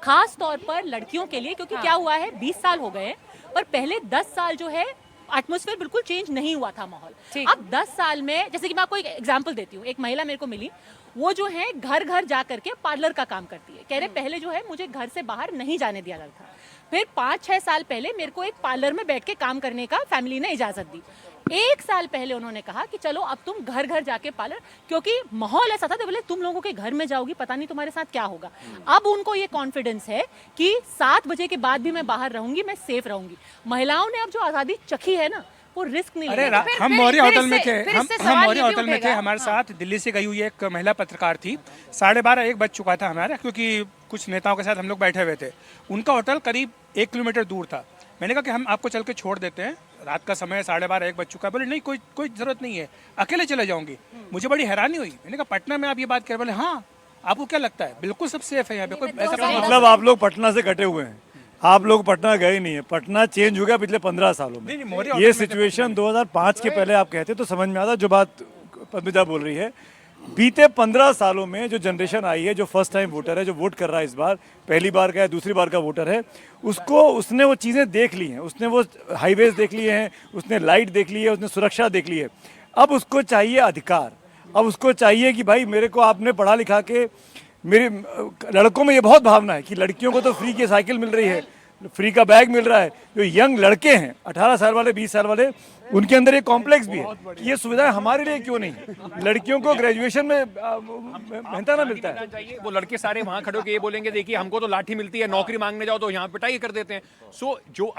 खास तौर पर लड़कियों के लिए, क्योंकि क्या हुआ है 20 साल हो गए और पहले 10 साल जो है एटमॉस्फेयर बिल्कुल चेंज नहीं हुआ था माहौल। अब 10 साल में, जैसे कि मैं आपको एक एग्जांपल देती हूँ, एक महिला मेरे को मिली, वो जो है घर घर जा करके पार्लर का काम करती है। कह रहे पहले जो है मुझे घर से बाहर नहीं जाने दिया जाता था, फिर 5-6 साल पहले मेरे को एक पार्लर में बैठ के काम करने का फैमिली ने इजाजत दी। 1 साल पहले उन्होंने कहा कि चलो अब तुम घर घर जाके पार्लर, क्योंकि माहौल ऐसा था तो बोले तुम लोगों के घर में जाओगी पता नहीं तुम्हारे साथ क्या होगा। अब उनको ये कॉन्फिडेंस है कि 7 बजे के बाद भी मैं बाहर रहूंगी, मैं सेफ रहूंगी। महिलाओं ने अब जो आजादी चखी है ना, वो रिस्क नहीं अरे लेना। हम मौर्य होटल में थे, हम मौर्य होटल में थे, हमारे साथ दिल्ली से गई हुई एक महिला पत्रकार थी। 12:30-1 बज चुका था हमारा, क्योंकि कुछ नेताओं के साथ हम लोग बैठे हुए थे। उनका होटल करीब 1 किलोमीटर दूर था। मैंने कहा कि हम आपको चल के छोड़ देते हैं, रात का समय 12:30-1 बज चुका है। बोले नहीं, कोई जरूरत नहीं है, अकेले चले जाऊंगी। मुझे बड़ी हैरानी हुई, मैंने कहा पटना में आप ये बात कर, बोले हाँ आपको क्या लगता है, बिल्कुल सब सेफ है यहाँ पे, कोई ऐसा मतलब आप लोग पटना से कटे हुए हैं, आप लोग पटना गए नहीं है। पटना चेंज हो गया पिछले 15 सालों में। ये सिचुएशन 2005 के पहले आप कहते तो समझ में आता। जो बात पद्मजा बोल रही है, बीते 15 सालों में जो जनरेशन आई है, जो फर्स्ट टाइम वोटर है, जो वोट कर रहा है इस बार, पहली बार का है, दूसरी बार का वोटर है, उसने वो चीज़ें देख ली हैं, उसने वो हाईवेज देख लिए हैं, उसने लाइट देख ली है, उसने सुरक्षा देख ली है। अब उसको चाहिए अधिकार, अब उसको चाहिए कि भाई मेरे को आपने पढ़ा लिखा के, मेरे लड़कों में ये बहुत भावना है कि लड़कियों को तो फ्री की साइकिल मिल रही है, फ्री का बैग मिल रहा है। जो यंग लड़के हैं 18 साल वाले, 20 साल वाले, उनके अंदर ये कॉम्प्लेक्स भी है कि ये सुविधाएं हमारे लिए क्यों नहीं। लड़कियों को ग्रेजुएशन में मेहनता ना मिलता है। वो लड़के सारे वहां खड़े होकर ये बोलेंगे देखिए हमको तो लाठी मिलती है, नौकरी मांगने जाओ तो यहाँ पिटाई कर देते हैं। सो जो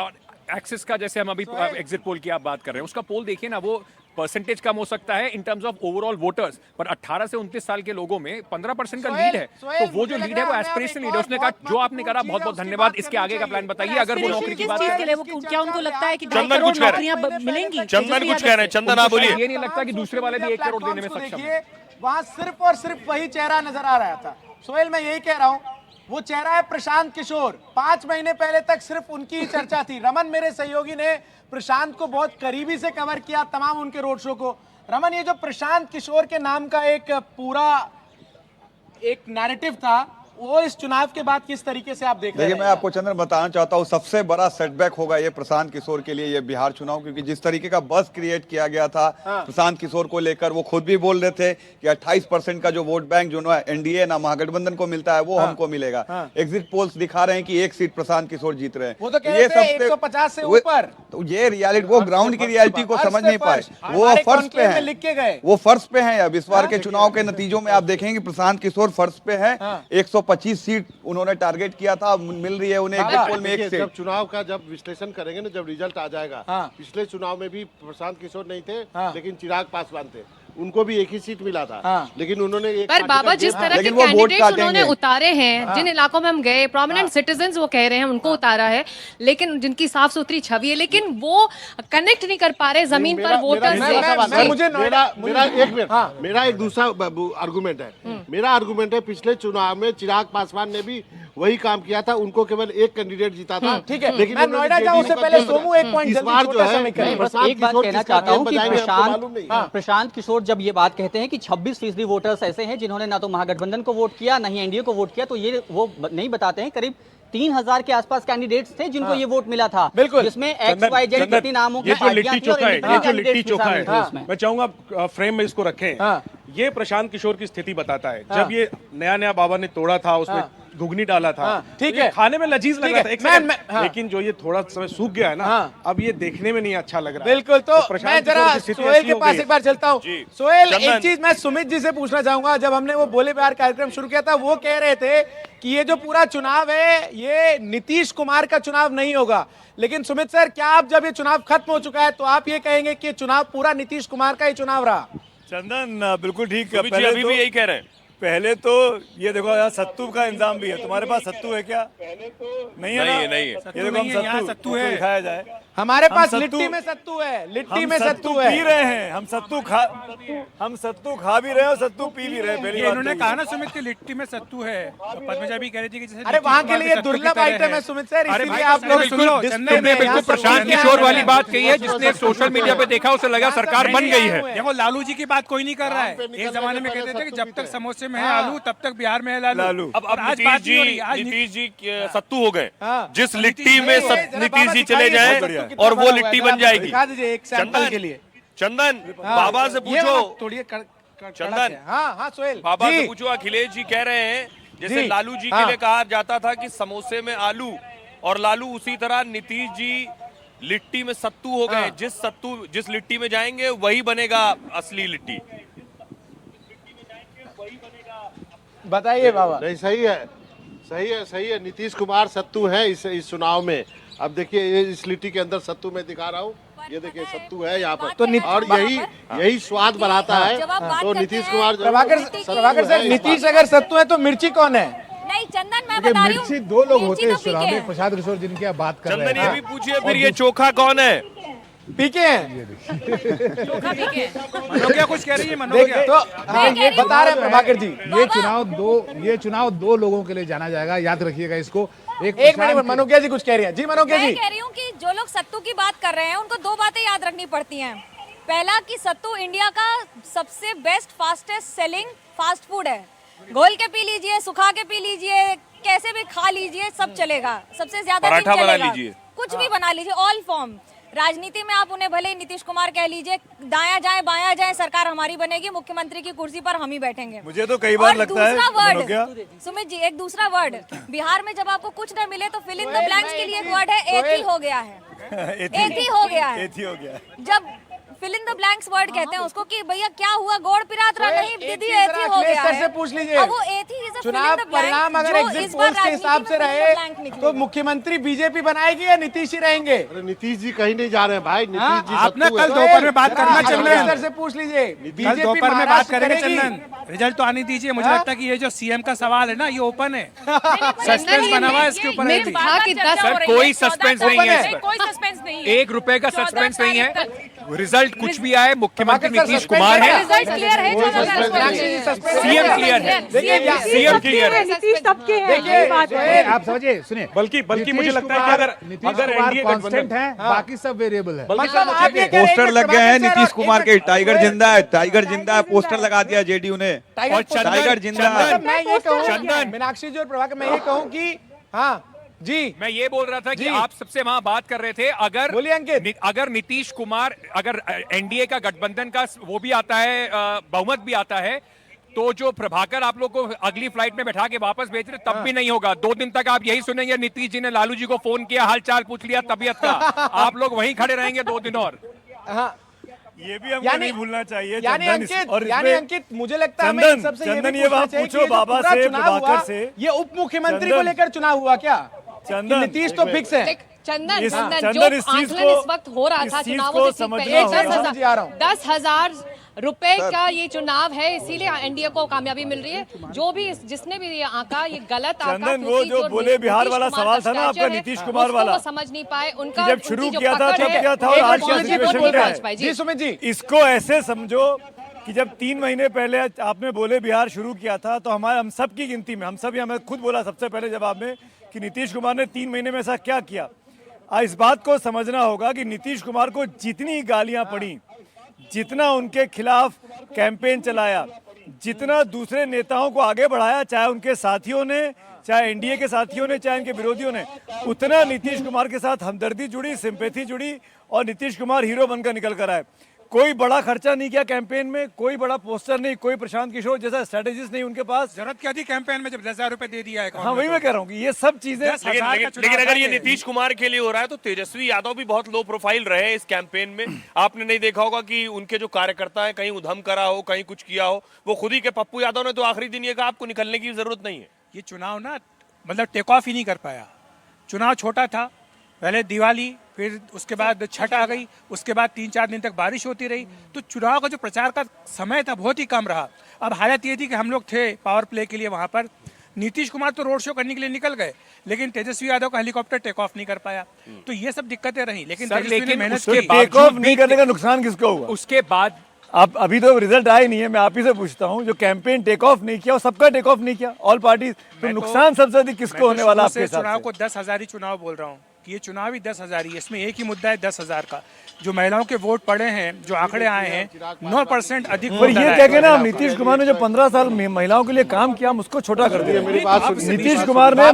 एक्सेस का, जैसे हम अभी एग्जिट पोल की आप बात कर रहे हैं, उसका पोल देखिए ना, वो परसेंटेज कम हो सकता है in terms of overall voters, पर 18 से 29 साल के लोगों में 15% का लीड है। तो वो जो लीड है वो एस्पिरेशनल लीड है। उसने कहा जो आपने करा बहुत बहुत धन्यवाद, इसके आगे का प्लान बताइए। अगर वो नौकरी की बात करें, क्या उनको लगता है कि चंदन कुछ कह रहे हैं, मिलेंगी? चंदन कुछ कह रहे हैं, चंदन आप बोलिए। ये नहीं लगता कि दूसरे वाले भी 1 करोड़ देने में सक्षम है। वहां सिर्फ और सिर्फ वही चेहरा नजर आ रहा था। सोहेल, मैं यही कह रहा हूं, वो चेहरा है प्रशांत किशोर। 5 महीने पहले तक सिर्फ उनकी ही चर्चा थी। रमन, मेरे सहयोगी, ने प्रशांत को बहुत करीबी से कवर किया, तमाम उनके रोड शो को। रमन, ये जो प्रशांत किशोर के नाम का एक पूरा एक नैरेटिव था, वो इस चुनाव के बाद किस तरीके से आप देख रहे हैं? देखिए, मैं आपको चंद्र बताना चाहता हूँ, सबसे बड़ा सेटबैक होगा ये प्रशांत किशोर के लिए, ये बिहार चुनाव, क्योंकि जिस तरीके का बस क्रिएट किया गया था प्रशांत किशोर को लेकर, वो खुद भी बोल रहे थे कि 28% का जो वोट बैंक जो एनडीए ना महागठबंधन को मिलता है वो हमको मिलेगा। एग्जिट पोल्स दिखा रहे हैं कि 1 सीट प्रशांत किशोर जीत रहे हैं। वो तो ये 150 से ऊपर। तो ये रियलिटी, वो ग्राउंड की रियलिटी को समझ नहीं पाए, वो फर्श पे है, लिख के गए, वो फर्श पे है। अब इस बार के चुनाव के नतीजों में आप देखेंगे प्रशांत किशोर फर्श पे है। 125 सीट उन्होंने टारगेट किया था, मिल रही है उन्हें एग्जिट पोल में 1 सीट। जब चुनाव का जब विश्लेषण करेंगे ना, जब रिजल्ट आ जाएगा, पिछले चुनाव में भी प्रशांत किशोर नहीं थे, लेकिन चिराग पासवान थे, उनको भी 1 ही सीट मिला था। लेकिन उन्होंने पर बाबा जिस तरह के कैंडिडेट्स उन्होंने उतारे हैं, जिन इलाकों में हम गए, प्रोमिनेंट सिटीजन्स वो कह रहे हैं उनको उतारा है, लेकिन जिनकी साफ सुथरी छवि है, लेकिन वो कनेक्ट नहीं कर पा रहे जमीन पर वोटर्स से। मेरा एक दूसरा आर्गुमेंट है। मेरा आर्गुमेंट है, पिछले चुनाव में चिराग पासवान ने भी वही काम किया था, उनको केवल एक कैंडिडेट जीता था। ठीक है, लेकिन मैं उन्होंने नोएडा जाऊं उससे JDU पहले का सोमू एक पॉइंट इस जल्दी बार जो छोटा है समय करें। बस प्रशांत एक बात किशोर कहना किसका चाहता हूँ कि बजाएंगे हमको मालूम नहीं। प्रशांत किशोर जब ये बात कहते हैं कि 26% वोटर्स ऐसे हैं जिन्होंने ना तो महागठबंधन को वोट किया ना ही एनडीए को वोट किया, तो ये वो नहीं बताते हैं करीब 3000 के आसपास कैंडिडेट्स थे जिनको ये वोट मिला था, बिल्कुल। जिसमें XYZ कितनी नामों की ये जो पार्टियां लिट्टी थी और चोखा है, ये independent जो लिट्टी candidates भी चोखा शामिल थे है, उसमें। मैं चाहूंगा फ्रेम में इसको रखें। ये प्रशांत किशोर की स्थिति बताता है। जब ये नया नया बाबा ने तोड़ा था, उसमें घुगनी डाला था, ठीक तो ये है, खाने में लजीज लग रहा था, एक मैं- सेकंड। लेकिन जो ये थोड़ा समय सूख गया है ना, अब ये देखने में नहीं अच्छा लग रहा है। बिल्कुल। तो प्रशांत मैं जरा किशोर की स्थिति सोहेल ऐसी के हो पास गई एक बार चलता हूँ। जी। सोहेल, चंदन। एक चीज मैं सुमित जी से पूछना चाहूंगा। जब हमने वो बोले बिहार कार्यक्रम शुरू किया था, वो कह रहे थे कि ये जो पूरा चुनाव है ये नीतीश कुमार का चुनाव नहीं होगा। लेकिन सुमित सर, क्या आप जब ये चुनाव खत्म हो चुका है तो आप ये कहेंगे कि ये चुनाव पूरा नीतीश कुमार का ही चुनाव रहा? चंदन बिल्कुल ठीक है। सुमित जी अभी भी यही कह रहे हैं। पहले तो ये देखो यहाँ सत्तू का इंतजाम भी है। तुम्हारे पास सत्तू है क्या? नहीं है ना? नहीं है। ये देखो हम सत्तू है, दिखाया जाए। हमारे हम पास सत्तू- लिट्टी में सत्तू है, लिट्टी हम में सत्तू है। पी रहे हैं, हम सत्तू खा भी रहे हैं और सत्तू पी भी रहे हैं। पहली बात इन्होंने तो कहा ना सुमित की लिट्टी में सत्तू है, तो पद्मजा भी कह रही थी कि जैसे अरे वहाँ के नीतीश लिए कुमार के दुर्लभ सत्तू की तरह आइटम है सुमित सर, अरे इसीलिए भाई, आप लोग बिल्कुल, सुनो, चेन्नई तुमने में बिल्कुल यहाँ प्रशांत सत्तू किशोर क्या वाली है? बात कही है, जिसने सोशल मीडिया पे देखा उसे लगा सरकार बन गई है। देखो लालू जी की बात कोई नहीं कर रहा है। एक जमाने में कहते थे कि जब तक समोसे में है आलू तब तक बिहार में है लालू। अब और आज नीतीश बात नहीं हो रही। जी आज नीतीश जी सत्तू हो गए। हाँ। जिस लिट्टी में जरा नीतीश जी बाबा चले दिखाइए जाएं सत्तू कितना और वो बड़ा लिट्टी हुआ है। बन जाएगी। दिखा दीजिए एक सैंपल के लिए। चंदन बाबा से ये पूछो, वाला तोड़िए चंदन हाँ हाँ सोहेल बाबा जी। से पूछो। अखिलेश जी कह रहे हैं जैसे जी, लालू जी हाँ। के लिए कहा जाता था कि समोसे में आलू, और लालू उसी तरह नीतीश जी लिट्टी में सत्तू हो गए। जिस लिट्टी में जाएंगे वही बनेगा असली लिट्टी। बताइए बाबा। नहीं, सही है, सही है। नीतीश कुमार सत्तू है इस चुनाव में। अब देखिए ये इस लिट्टी के अंदर सत्तू मैं दिखा रहा हूँ, ये देखिए सत्तू है यहाँ पर। तो और यही स्वाद बनाता है। तो नीतीश कुमार प्रभाकर सर, नीतीश अगर सत्तू है तो मिर्ची कौन है? नहीं चंदन, मैं देखिए, बता रही हूँ मिर्ची दो लोग होते हैं मिर्ची इस तो चुनाव पीके में, हैं। प्रशांत किशोर जिनकी आप बात कर रहे चंदन हैं। ये भी पूछिए फिर ये चोखा कौन है? पीके हैं। चोखा पीके हैं। मनोज्ञा कुछ कह रही है। मनोज्ञा तो हाँ, ये बता रहे हैं प्रभाकर जी। ये चुनाव दो लोगों के लिए जाना जाएगा, याद रखिएगा इसको। एक मिनट, मनोज्ञा जी कुछ कह रही है। जी मनोज्ञा मैं जी। कह रही हूँ कि जो लोग सत्तू की बात कर रहे हैं उनको दो बातें याद रखनी पड़ती हैं। पहला कि सत्तू इंडिया का सबसे best fastest selling fast food है। घोल के पी लीजिए, सुखा के पी लीजिए, कैसे भी खा लीजिए, सब चलेगा। सबसे ज्यादा दिन पराठा बना चलेगा। लीजिए। कुछ भी बना लीजिए, ऑल फॉर्म। राजनीति में आप उन्हें भले ही नीतीश कुमार कह लीजिए, दायां जाए बायां जाए सरकार हमारी बनेगी, मुख्यमंत्री की कुर्सी पर हम ही बैठेंगे। मुझे तो कई बार और लगता है दूसरा मनोज्ञा, वर्ड सुमित जी, एक दूसरा वर्ड, बिहार में जब आपको कुछ न मिले तो फिल इन द ब्लैंक्स के लिए एक वर्ड है, एक ही हो गया है। एक ही हो गया है। एथी हो गया। जब fill in the blanks word कहते हैं उसको कि भैया क्या हुआ, गोड़ पिरात रहा नहीं, दीदी एथी एथी हो अखिलेश गया सर है। से पूछ लीजिए। अब वो एथी is a fill in चुनाव the blank परिणाम अगर जो एग्जिट इस बार पोल्स के हिसाब से राजनीति में fill in the रहे blank निकलेगा। तो मुख्यमंत्री बीजेपी बनाएगी या नीतीश ही रहेंगे? अरे नीतीश जी कहीं नहीं जा रहे हैं भाई। नीतीश जी आपने सत्तू है। कल दोपहर में बात करना अखिलेश चंदन। सर से पूछ लीजिए। कल बीजेपी दोपहर में बात महाराष्ट्र करेंगे करेगी? चंदन। रिजल्ट तो आने दीजिए। मुझे हाँ? लगता है कि ये जो सीएम का सवाल है ना, ये ओपन है। चंदन, सस्पेंस बना हुआ है इसके ऊपर। मैं अभी। कहा कि सर, कोई सस्पेंस नहीं है इस पर। कोई सस्पेंस नहीं है। 1 रुपए का 14 सस्पेंस नहीं है। तारीख रिजल्ट कुछ भी आए, मुख्यमंत्री प्रभाकर सर, नीतीश सस्पेंस कुमार है। रिजल्ट क्लियर है। सीएम क्लियर है। सीएम क्लियर है। नीतीश सबके हैं, देखिए, यही बात है। आप समझिए, सुनिए, बल्कि मुझे लगता है कि अगर एनडीए कांस्टेंट है, बाकी सब वेरिएबल है। मतलब आप ये कह रहे हैं पोस्टर कि लग गए हैं प्रभाकर सर नीतीश और कुमार एक के, मिनट, टाइगर जिंदा है, टाइगर जिंदा है, पोस्टर लगा दिया जेडीयू ने। टाइगर टाइगर जिंदा है। मतलब मैं ये कहूँ चंदन। मीनाक्षी जी और प्रभाकर, मैं ये कहूँ कि हाँ जी, मैं ये बोल रहा था कि जी। आप सबसे वहां बात कर रहे थे, अगर बोलिए अंकित। अगर नीतीश कुमार, अगर एनडीए का गठबंधन का वो भी आता है, बहुमत भी आता है, तो जो प्रभाकर आप लोग को अगली फ्लाइट में बैठा के वापस भेज रहे तब भी नहीं होगा। 2 दिन तक आप यही सुनेंगे, नीतीश जी ने लालू जी को फोन किया, हालचाल पूछ लिया, तबीयत का। आप लोग वहीं खड़े रहेंगे 2 दिन और। हाँ ये भी हमको नहीं भूलना चाहिए। यानी चंदन इस- अंकित, और यानी इसमें- अंकित, मुझे लगता है हमें चंदन, सबसे चंदन, भी ये पूछना बात चाहिए कि पूछो ये जो बाबा पूरा से, चुनाव प्रभाकर हुआ, से। ये उप मुख्यमंत्री को चंदन। लेकर चुनाव हुआ क्या? चंदन, कि नीतीश तो फिक्स है। चंदन, इस- चंदन, चंदन, जो इस चीज आंकलन को- इस वक्त हो रहा इस था चीज चुनावों को से ठीक समझना पहले होगा। 10,000 रुपए का ये चुनाव है, इसीलिए एनडीए को कामयाबी मिल रही है। जो भी जिसने भी ये आंका, ये गलत आंका, चंदन, वो क्योंकि जो बोले बिहार नीतीश वाला कुमार सवाल का था ना आपका, stature है, नीतीश कुमार उसको वाला, वो समझ नहीं पाए। उनका जब उनकी शुरू जो किया था पकड़ तब है, क्या था वो और आज कौन क्या सी सिचुएशन बोल क्या रहे है? हैं? भाई जी सुमित जी, इसको ऐसे समझो कि जब 3 महीने पहले आपने बोले बिहार शुरू किया था तो हम सब की गिनती में, हम सब यहाँ, मैं खुद बोला सबसे पहले जवाब में कि नीतीश कुमार ने 3 महीने में ऐसा क्या किया। इस बात को समझना होगा कि नीतीश कुमार को जितनी गालियां पड़ी, जितना उनके खिलाफ कैंपेन चलाया, जितना दूसरे नेताओं को आगे बढ़ाया, चाहे उनके साथियों ने, चाहे एनडीए के साथियों ने, चाहे इनके विरोधियों ने, उतना नीतीश कुमार के साथ हमदर्दी जुड़ी, सिंपैथी जुड़ी और नीतीश कुमार हीरो बनकर निकल कर आए। कोई बड़ा खर्चा नहीं किया कैंपेन में, कोई बड़ा पोस्टर नहीं, कोई प्रशांत किशोर जैसा स्ट्रेटेजिस्ट नहीं उनके पास। जरूरत क्या थी कैंपेन में जब 10,000 रुपए दे दिया है। हाँ, वही मैं कह रहा हूँ कि ये सब चीजें। लेकिन अगर ये नीतीश कुमार के लिए हो रहा है तो तेजस्वी यादव भी बहुत लो प्रोफाइल रहे इस कैंपेन में। आपने नहीं देखा होगा कि उनके जो कार्यकर्ता है कहीं उधम करा हो, कहीं कुछ किया हो। वो खुद ही के पप्पू यादव ने तो आखिरी दिन ये कहा आपको निकलने की जरूरत नहीं है। ये चुनाव ना मतलब टेक ऑफ ही नहीं कर पाया। चुनाव छोटा था, पहले दिवाली, फिर उसके बाद छठ आ गई, उसके बाद 3-4 दिन तक बारिश होती रही, तो चुनाव का जो प्रचार का समय था बहुत ही कम रहा। अब हालत ये थी कि हम लोग थे पावर प्ले के लिए वहाँ पर। नीतीश कुमार तो रोड शो करने के लिए निकल गए, लेकिन तेजस्वी यादव का हेलीकॉप्टर टेक ऑफ नहीं कर पाया। तो ये सब दिक्कतें रही, लेकिन तेजस्वी ने मेहनत की। टेक ऑफ नहीं करने का नुकसान किसको हुआ? उसके बाद आप अभी तो रिजल्ट आए नहीं है, मैं आप ही से पूछता हूँ, जो कैंपेन टेक ऑफ नहीं किया, सबका टेक ऑफ नहीं किया, ऑल पार्टी, तो नुकसान सबसे अधिक किसको होने वाला आपके हिसाब से? चुनाव को 10,000 ही चुनाव बोल रहा हूँ कि ये चुनाव ही 10,000 ही, इसमें एक ही मुद्दा है 10,000 का। जो महिलाओं के वोट पड़े हैं, जो आंकड़े आए हैं, 9% अधिक। और ये कह के ना नीतीश कुमार ने जो 15 साल महिलाओं के लिए काम किया, हम उसको छोटा कर दिया। नीतीश कुमार ने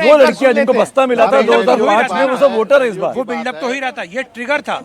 वो लड़कियां जिनको बस्ता मिला था 2005 में, वो सब वोटर है इस बार। वो बिल्डअप तो ही रहा था, ये ट्रिगर था,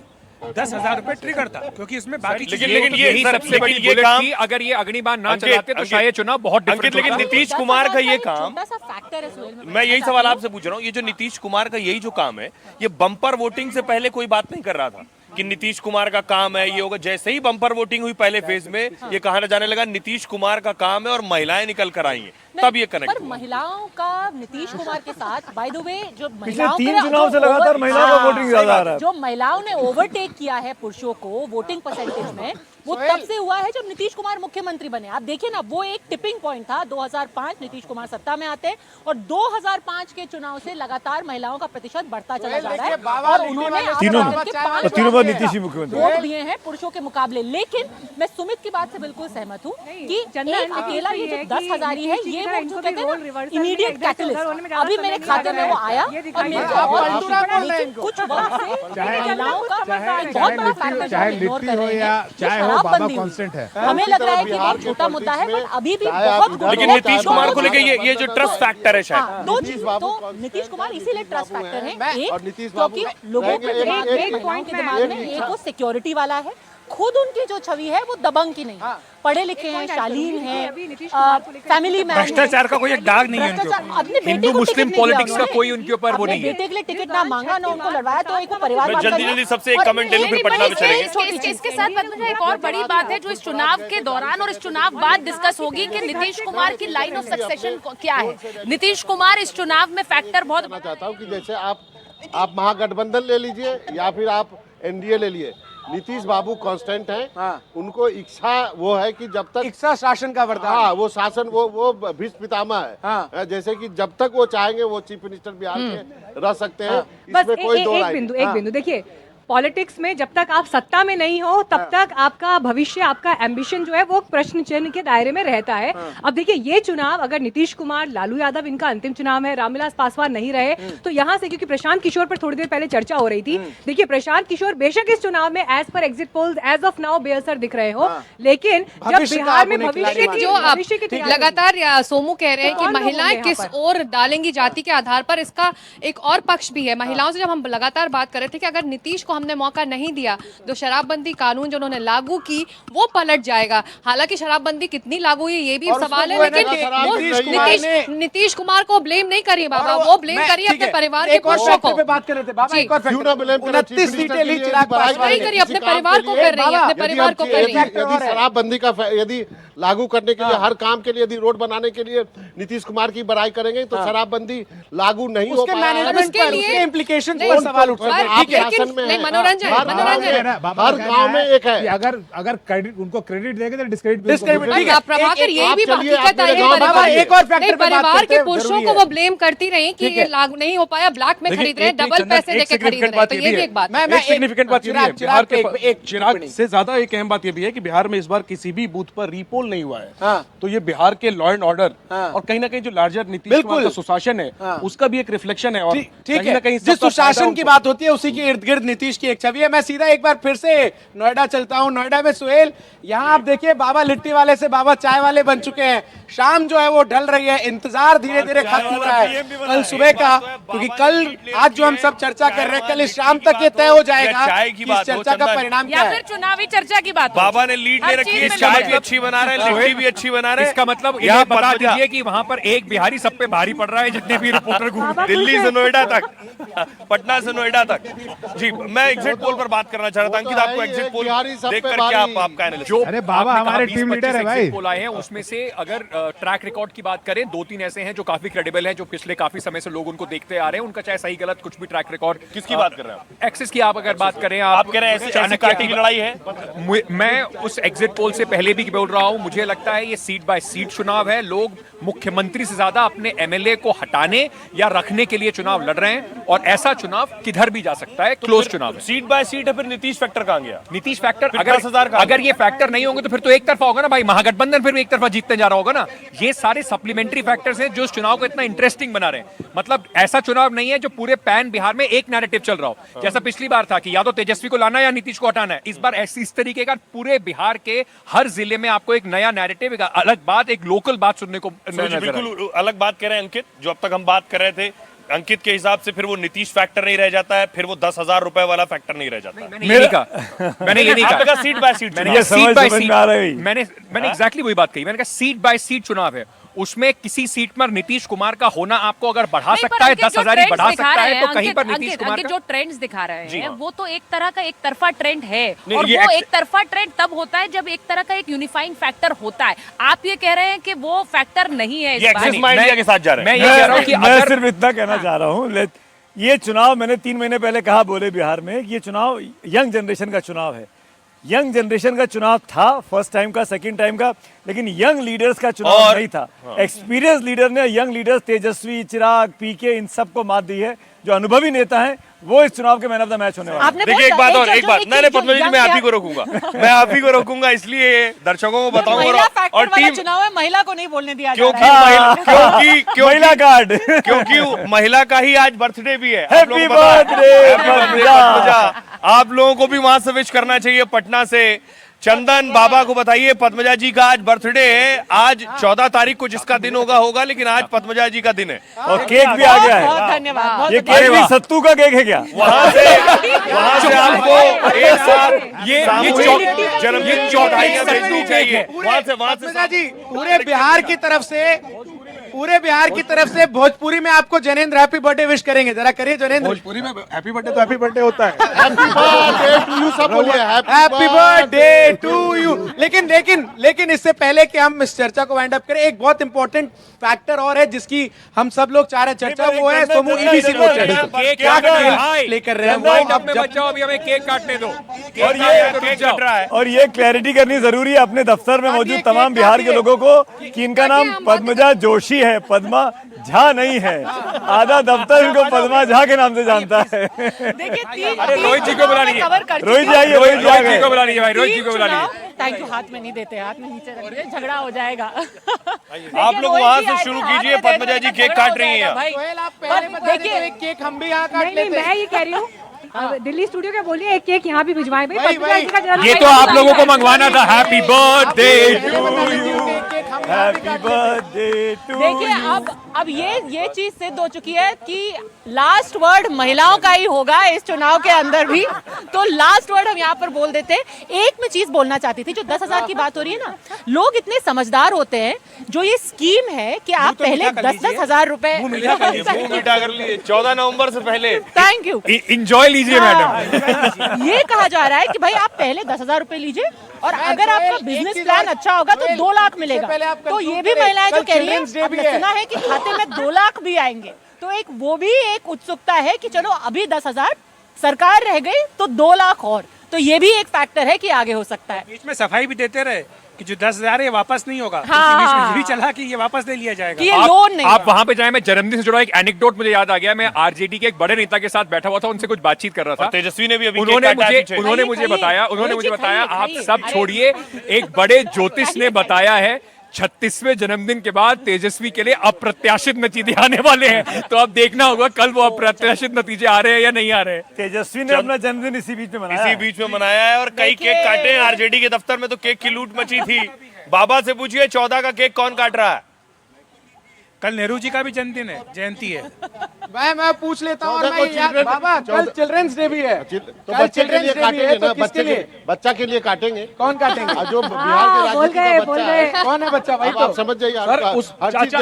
10,000 रुपए ट्रिगर था, क्योंकि इसमें बाकी लेकिन यही सबसे बड़ी ये काम, अगर ये अग्निबाण ना चलाते तो शायद चुनाव बहुत डिफरेंट होता। लेकिन नीतीश कुमार का ये काम, फैक्टर है। मैं यही सवाल आपसे पूछ रहा हूँ, ये जो नीतीश कुमार का यही जो काम है, ये बम्पर वोटिंग से पहले कोई बात नहीं कर रहा था कि नीतीश कुमार का काम है ये होगा। जैसे ही बम्पर वोटिंग हुई पहले फेज में, ये कहा जाने लगा नीतीश कुमार का काम है और महिलाएं निकल कर आई हैं, तब ये कनेक्ट पर महिलाओं का नीतीश कुमार के साथ, बाय द वे, जो पिछले 3 चुनाव से लगातार महिलाओं का वोटिंग ज्यादा आ रहा है। जो महिलाओं ने ओवरटेक किया है पुरुषों को वोटिंग परसेंटेज में, वो तब से हुआ है जब नीतीश कुमार मुख्यमंत्री बने। आप देखिए ना, वो एक टिपिंग पॉइंट था। 2005 नीतीश कुमार सत्ता में आते और 2005 के चुनाव से लगातार महिलाओं का प्रतिशत बढ़ता चला जा रहा है और उन्होंने तीनों बार नीतीश ही मुख्यमंत्री वोट दिए हैं पुरुषों के मुकाबले। लेकिन मैं सुमित की बात से बिल्कुल सहमत हूँ कि अकेला ये जो 10,000 है, ये वो जो कहते हैं ना इमीडिएट कैटलिस्ट, अभी मेरे खाते में वो आया और मेरे को और लेकिन कुछ वक्त से महिलाओं का बहुत बड़ा फैक्टर चाहे लिट्टी हो या चाय हो, बाबा कांस्टेंट है। हमें लग रहा है कि बहुत छोटा मुद्दा है, बट अभी भी बहुत। लेकिन नीतीश कुमार को लेके ये जो ट्रस्ट फैक्टर है शायद, दो चीज, तो नीतीश कुमार इसीलिए ट्रस्ट फैक्टर है। एक, क्योंकि लोगों के दिमाग में एक वो सिक्योरिटी वाला है, खुद उनकी जो छवि है वो दबंग की नहीं, पढ़े लिखे हैं, शालीन हैं, फैमिली मैन। भ्रष्टाचार का कोई एक दाग नहीं है उनके ऊपर। हिंदू मुस्लिम पॉलिटिक्स का कोई उनके ऊपर वो नहीं है। बेटे के लिए टिकट ना मांगा ना उनको लड़वाया, तो एक परिवार। जल्दी सबसे एक कमेंट ले लूं, फिर पटना में चलेंगे। इसके साथ पद्मजा एक और बड़ी बात है जो इस चुनाव के दौरान और इस चुनाव बाद डिस्कस होगी कि नीतीश कुमार की लाइन ऑफ सक्सेशन क्या है। नीतीश कुमार इस चुनाव में फैक्टर बहुत चाहता हूँ कि जैसे आप महागठबंधन ले लीजिए या फिर आप एनडीए ले लिए, नीतीश बाबू कांस्टेंट हैं। उनको इच्छा वो है कि जब तक इच्छा शासन का वरदान। हाँ, वो शासन वो भीष्म पितामह है। जैसे कि जब तक वो चाहेंगे वो चीफ मिनिस्टर बिहार के रह सकते हैं। बस एक बिंदु देखिए, पॉलिटिक्स में जब तक आप सत्ता में नहीं हो तब तक आपका भविष्य, आपका एम्बिशन जो है वो प्रश्न चिन्ह के दायरे में रहता है। अब देखिए, ये चुनाव अगर नीतीश कुमार, लालू यादव इनका अंतिम चुनाव है, रामविलास पासवान नहीं रहे, तो यहाँ से, क्योंकि प्रशांत किशोर पर थोड़ी देर पहले चर्चा हो रही थी, देखिए प्रशांत किशोर बेशक इस चुनाव में as per exit polls as of now बेअसर दिख रहे हो, लेकिन जब बिहार में भविष्य की लगातार सोमू कह रहे हैं कि महिलाएं किस ओर डालेंगी जाति के आधार पर, इसका एक और पक्ष भी है। महिलाओं से जब हम लगातार बात कर रहे थे कि अगर नीतीश को हमने मौका नहीं दिया, जो शराबबंदी कानून जो उन्होंने लागू की वो पलट जाएगा। हालांकि शराबबंदी कितनी लागू हुई ये भी सवाल है, लेकिन नीतीश कुमार को ब्लेम नहीं करिए बाबा, वो ब्लेम करिए अपने परिवार के पुरुषों को। बात कर रहे थे बाबा, एक और 29 सीटें ली चिराग पासवान नहीं करिए, अपने परिवार को कर रही है, अपने परिवार को कर रही है। यदि शराबबंदी का यदि लागू करने के लिए, हर काम के लिए, यदि रोड बनाने के लिए नीतीश कुमार की बड़ाई करेंगे तो शराबबंदी लागू नहीं हो पाएगा। उसके इम्प्लीकेशंस पर सवाल उठ सकते हैं। मनोरंजन हर गांव में एक है। अगर क्रेडिट उनको क्रेडिट देंगे तो डिस्क्रेडिट प्रभाकर यही भी हकीकत है। एक और फैक्टर पे बात परिवार करते के हैं, पुरुषों जरूरी को है। वो ब्लेम करती रही कि ये लागू नहीं हो पाया, ब्लैक में खरीद रहे हैं, डबल पैसे देके खरीद रहे हैं, तो ये भी एक बात है। एक सिग्निफिकेंट बात ये भी है, बिहार के एक चिराग से ज्यादा एक अहम बात ये भी है कि बिहार में इस बार किसी भी बूथ पर रीपोल नहीं हुआ है। तो ये बिहार के लॉ एंड ऑर्डर और कहीं ना कहीं जो लार्जर नीतीश कुमार का सुशासन है उसका भी एक रिफ्लेक्शन है। और ठीक है, जिस सुशासन की बात होती है उसी के इर्द गिर्द नीतीश की एक छवि है। मैं सीधा एक बार फिर से नोएडा चलता हूं। नोएडा में सुहेल, यहाँ आप देखिए बाबा लिट्टी वाले से बाबा चाय वाले बन चुके हैं। शाम जो है वो ढल रही है, इंतजार धीरे धीरे खत्म हो रहा है कल सुबह का, क्योंकि कल आज जो हम सब चर्चा कर रहे हैं कल इस शाम तक ये तय हो जाएगा चाय की कि बात इस चर्चा का परिणाम क्या या है। फिर चुनावी चर्चा की बात हो। बाबा ने लीड ले रखी है, चाय भी अच्छी बना रहे हैं, लिट्टी भी अच्छी बना रहे हैं। इसका मतलब यहाँ ये बता पदमजा। दीजिए कि वहां पर एक बिहारी सब पे भारी पड़ रहा है, जितने भी रिपोर्टर घूम दिल्ली से नोएडा तक, पटना से नोएडा तक। जी, मैं एग्जिट पोल पर बात करना चाह रहा था। अंकित, आपको एग्जिट पोल देख कर क्या आपका एनालिसिस? जो अरे बाबा हमारे टीम लीडर है भाई। पोल आए हैं उसमें से अगर ट्रैक रिकॉर्ड की बात करें, 2-3 ऐसे हैं जो काफी क्रेडिबल हैं, जो पिछले काफी समय से लोग उनको देखते आ रहे हैं। उनका चाहे सही गलत कुछ भी ट्रैक रिकॉर्ड। किसकी बात कर रहे हैं आप? एक्सिस की आप अगर बात करें, आप कह रहे हैं ऐसी कांटे की लड़ाई है? मैं उस एग्जिट पोल से पहले भी बोल रहा हूं, मुझे लगता है ये सीट बाय सीट चुनाव है। लोग मुख्यमंत्री से ज्यादा अपने एमएलए को हटाने या रखने के लिए चुनाव लड़ रहे हैं, और ऐसा चुनाव किधर भी जा सकता है, क्लोज चुनाव है। सीट बाय सीट है, फिर नीतीश फैक्टर कहां गया? नीतीश फैक्टर फिर 10,000 अगर ये फैक्टर नहीं होंगे तो फिर तो एक तरफा होगा ना भाई, महागठबंधन फिर एक तरफा जीतने जा रहा होगा ना। ये सारे सप्लीमेंट्री फैक्टर्स हैं जो इस चुनाव को इतना इंटरेस्टिंग बना रहे हैं। मतलब ऐसा चुनाव नहीं है जो पूरे पैन बिहार में एक नैरेटिव चल रहा हो, जैसा पिछली बार था कि या तो तेजस्वी को लाना या नीतीश को हटाना है। इस बार ऐसी इस तरीके का पूरे बिहार के हर जिले में आपको एक नया नैरेटिव, एक अलग बात, एक लोकल बात सुनने को बिल्कुल अलग बात कह रहे हैं अंकित। जो अब तक हम बात कर रहे थे, अंकित के हिसाब से फिर वो नीतीश फैक्टर नहीं रह जाता है, फिर वो 10,000 रुपए वाला फैक्टर नहीं रह जाता। मैंने ये नहीं कहा seat by seat, seat by seat. मैंने एग्जैक्टली वही बात कही। मैंने कहा सीट बाय सीट चुनाव है, उसमें किसी सीट पर नीतीश कुमार का होना आपको अगर बढ़ा सकता है, 10,000 बढ़ा सकता है, तो कहीं पर नीतीश कुमार जो ट्रेंड्स दिखा रहे हैं हाँ। वो तो एक तरह का एक तरफा ट्रेंड है, और ये वो एक तरफा ट्रेंड तब होता है जब एक तरह का एक यूनिफाइंग फैक्टर होता है। आप ये कह रहे हैं कि वो फैक्टर नहीं है इस बार। एक्सिस माइंड इंडिया के साथ जा रहे हैं। मैं ये कह रहा हूं कि मैं सिर्फ इतना कहना चाह रहा हूँ, ये चुनाव मैंने 3 महीने पहले कहा बोले बिहार में कि ये चुनाव यंग जनरेशन का चुनाव है। यंग जनरेशन का चुनाव था, फर्स्ट टाइम का, सेकंड टाइम का, लेकिन यंग लीडर्स का चुनाव नहीं था। एक्सपीरियंस लीडर ने, यंग लीडर्स तेजस्वी, चिराग, पीके, इन सबको मात दी है। जो अनुभवी नेता हैं वो इस चुनाव के मैन ऑफ द मैच होने वाले हैं। देखिए एक बात और, एक बात नहीं पद्मा जी, मैं आप ही को रोकूंगा, मैं आप ही को रोकूंगा, इसलिए दर्शकों को बताऊंगा। और टीम चुनाव है, महिला को नहीं बोलने दिया क्योंकि महिला कार्ड, क्योंकि महिला का ही आज बर्थडे भी है। Happy birthday Padmaja. आप लोगों को भी वहां से विश करना चाहिए पटना से। चंदन बाबा को बताइए पद्मजा जी का आज बर्थडे है। आज 14 तारीख को जिसका दिन होगा, लेकिन आज पद्मजा जी का दिन है। और केक भी आ गया है। धन्यवाद। ये केक भी सत्तू का केक है क्या? वहां से आपको एक साथ ये जन्मदिन चाहिए। वहां से पद्मजा जी, पूरे बिहार की तरफ से भोजपुरी में आपको जनेंद्र हैप्पी बर्थडे विश करेंगे। जरा करिए जनेंद्र। भोजपुरी में हैप्पी बर्थडे तो हैप्पी बर्थडे होता है। हैप्पी बर्थडे टू यू सब बोलिए, हैप्पी बर्थडे टू यू। लेकिन इससे पहले कि हम इस चर्चा को वाइंड अप करें, एक बहुत इंपॉर्टेंट फैक्टर और है जिसकी हम सब लोग चाह रहे हैं चर्चा, वो है सोमू ईबीसी वोटर्स। क्या प्ले कर रहे हैं वाइंड अप में बचाओ, अभी हमें केक काटने दो। और ये क्लैरिटी करनी जरूरी है अपने दफ्तर में मौजूद तमाम बिहार के लोगों को कि इनका नाम पद्मजा जोशी है, पद्मा झा नहीं है। आधा दफ्तर इनको पद्मा झा के नाम से जानता है। अरे रोहित जी को बुला लीजिए, रोहित जी आइए, रोहित जी को बुला लीजिए भाई, रोहित जी को बुला लीजिए। Thank you. हाथ में नहीं देते, हाथ में नीचे रखिए, झगड़ा हो जाएगा। आप लोग वहां से शुरू कीजिए, पद्मजा जी केक काट रही हैं। देखिए केक हम भी यहाँ काट लेते हैं। मैं ये कह रही हूँ दिल्ली स्टूडियो के बोलिए एक केक यहाँ भी भिजवाएं भाई। ये तो आप लोगों को मंगवाना था। Happy birthday to you, happy birthday to. देखिए अब ये चीज सिद्ध हो चुकी है कि लास्ट वर्ड महिलाओं का ही होगा इस चुनाव के अंदर भी। तो लास्ट वर्ड हम यहाँ पर बोल देते हैं। एक मैं चीज बोलना चाहती थी, जो 10,000 की बात हो रही है ना, लोग इतने समझदार होते हैं। जो ये स्कीम है कि आप पहले 10,000 रुपए 14 नवंबर से पहले। थैंक यू, एंजॉय लीजिए मैडम। ये कहा जा रहा है कि भाई आप पहले 10,000 रुपए लीजिए, और अगर आपका बिजनेस प्लान अच्छा होगा तो 2 लाख मिलेगा। तो ये भी महिलाएं जो कह रही है, सुना है कि खाते में 2 लाख भी आएंगे, तो वो भी एक उत्सुकता है कि चलो अभी 10,000 सरकार रह गई तो 2 लाख और, तो ये भी एक फैक्टर है कि आगे हो सकता है। बीच में सफाई भी देते रहे कि जो 10,000 है ये वापस नहीं होगा, हाँ। बीच में भी चला कि ये वापस ले लिया जाएगा। ये लोन नहीं आप वहां पे जाए, मैं जन्मदिन से जुड़ा एक एनेक्डोट मुझे याद आ गया। मैं आरजेडी के एक बड़े नेता के साथ बैठा हुआ था, उनसे कुछ बातचीत कर रहा था। तेजस्वी ने भी अभी उन्होंने केक काटा मुझे पीछे। उन्होंने मुझे बताया आप सब छोड़िए, एक बड़े ज्योतिष ने बताया है 36वें जन्मदिन के बाद तेजस्वी के लिए अप्रत्याशित नतीजे आने वाले हैं। तो अब देखना होगा कल वो अप्रत्याशित नतीजे आ रहे हैं या नहीं आ रहे हैं। तेजस्वी ने अपना जन्मदिन इसी बीच में मनाया। इसी बीच में मनाया है और कई केक काटे हैं। आरजेडी के दफ्तर में तो केक की लूट मची थी। बाबा से पूछिए 14 का केक कौन काट रहा है? कल नेहरू जी का भी जन्मदिन है, जयंती है। मैं पूछ लेता हूँ और मैं यार बाबा कल चिल्ड्रंस डे भी है, तो बच्चे के लिए काटेंगे ना, बच्चा के लिए काटेंगे। कौन काटेंगे? जो बिहार के राजनीति का बच्चा है। कौन है बच्चा भाई? आप समझ जाइए। सर उस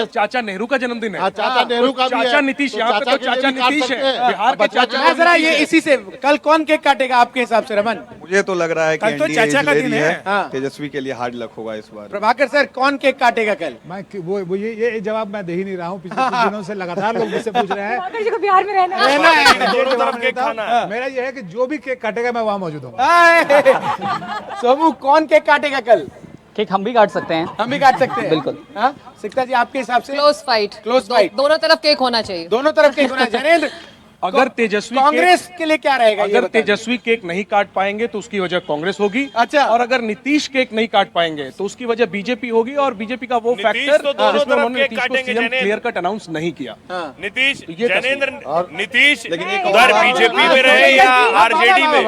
चाचा नेहरू का जन्मदिन है। चाचा नेहरू का भी है। चाचा नीतीश, यहाँ पे तो चाचा नीतीश है, बिहार के चाचा। मैं जरा ये इसी से कल कौन केक काटेगा आपके हिसाब से रमन? मुझे तो लग रहा है कि कल तो एनडीए चाचा का इस दिन लेरी है। हाँ। तेजस्वी के लिए हार्ड लक होगा इस बार। प्रभाकर सर कौन केक काटेगा कल? मैं वो ये जवाब मैं दे ही नहीं रहा हूँ। पिछले कुछ दिनों से लगातार लोग मुझसे पूछ रहे हैं। प्रभाकर जी को बिहार में रहना है। रहना है। दोनों तरफ केक खाना है। मेरा ये है कि जो भी केक काटेगा मैं वहाँ मौजूद हूँ। सोमू कौन केक काटेगा कल? केक हम भी काट सकते हैं। हम भी काट सकते हैं। बिल्कुल। हाँ सिकता जी आपके हिसाब से? क्लोज फाइट, क्लोज फाइट, दोनों तरफ केक होना चाहिए। दोनों तरफ केक होना चाहिए। जैनेंद्र अगर तेजस्वी कांग्रेस के लिए क्या रहेगा? अगर तेजस्वी केक नहीं काट पाएंगे तो उसकी वजह कांग्रेस होगी। अच्छा। और अगर नीतीश केक नहीं काट पाएंगे तो उसकी वजह बीजेपी होगी। और बीजेपी का वो नीतीश फैक्टर तो दोनों जिसमें तरफ उन्होंने केक नीतीश को काटेंगे, CM Jainendra. Clear cut announce नहीं किया। नीतीश ये जैनेंद्र नीतीश लेकिन एक उधर और बीजेपी में रहे या आरजेडी में?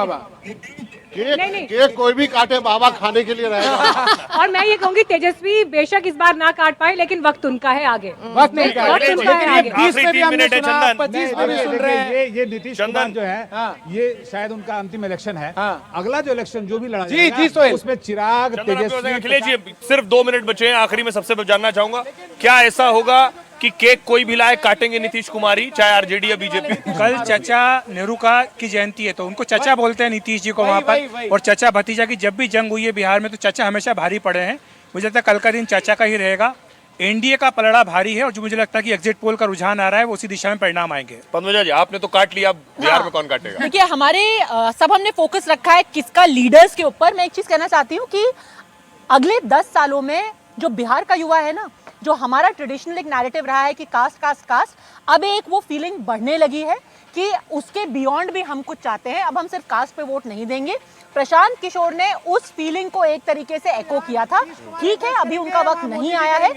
केक कोई भी काटे बाबा खाने के लिए रहेगा। और मैं ये कहूंगी तेजस्वी बेशक इस बार ना काट पाए, लेकिन वक्त उनका है आगे। वक्त नहीं का वक्त उनका है आगे। 20 में भी हमने मिनट है, सुना, चंदन। 25 में भी सुन रहे हैं। ये नीतीश कुमार जो है ये शायद उनका अंतिम इलेक्शन है। अगला जो इलेक्शन जो भी लड़ा जी, जी, सोहेल। उसमें चिराग तेजस्वी अखिलेश जी सिर्फ 2 मिनट बचे हैं। आखिरी में सबसे जानना चाहूंगा क्या ऐसा होगा कि केक कोई भी लाए काटेंगे नीतीश कुमारी, चाहे आरजेडी या बीजेपी? कल चाचा नेहरू का की जयंती है तो उनको चाचा बोलते हैं नीतीश जी को वहाँ पर। और चाचा भतीजा की जब भी जंग हुई है बिहार में तो चाचा हमेशा भारी पड़े हैं। मुझे लगता है कल का दिन चाचा का ही रहेगा। एनडीए का पलड़ा भारी है और जो मुझे लगता है कि एग्जिट पोल का रुझान आ रहा है वो उसी दिशा में परिणाम आएंगे। पद्मजा जी आपने तो काट लिया, बिहार में कौन काटेगा? देखिए हमारे सब हमने फोकस रखा है किसका, लीडर्स के ऊपर। मैं एक चीज कहना चाहती हूँ कि अगले 10 सालों में जो बिहार का युवा है ना, जो हमारा ट्रेडिशनल एक नैरेटिव रहा है कि कास्ट कास्ट कास्ट, अब एक वो फीलिंग बढ़ने लगी है कि उसके बियॉन्ड भी हम कुछ चाहते हैं। अब हम सिर्फ कास्ट पे वोट नहीं देंगे। प्रशांत किशोर ने उस फीलिंग को एक तरीके से एको किया था। ठीक है अभी उनका वक्त नहीं आया है,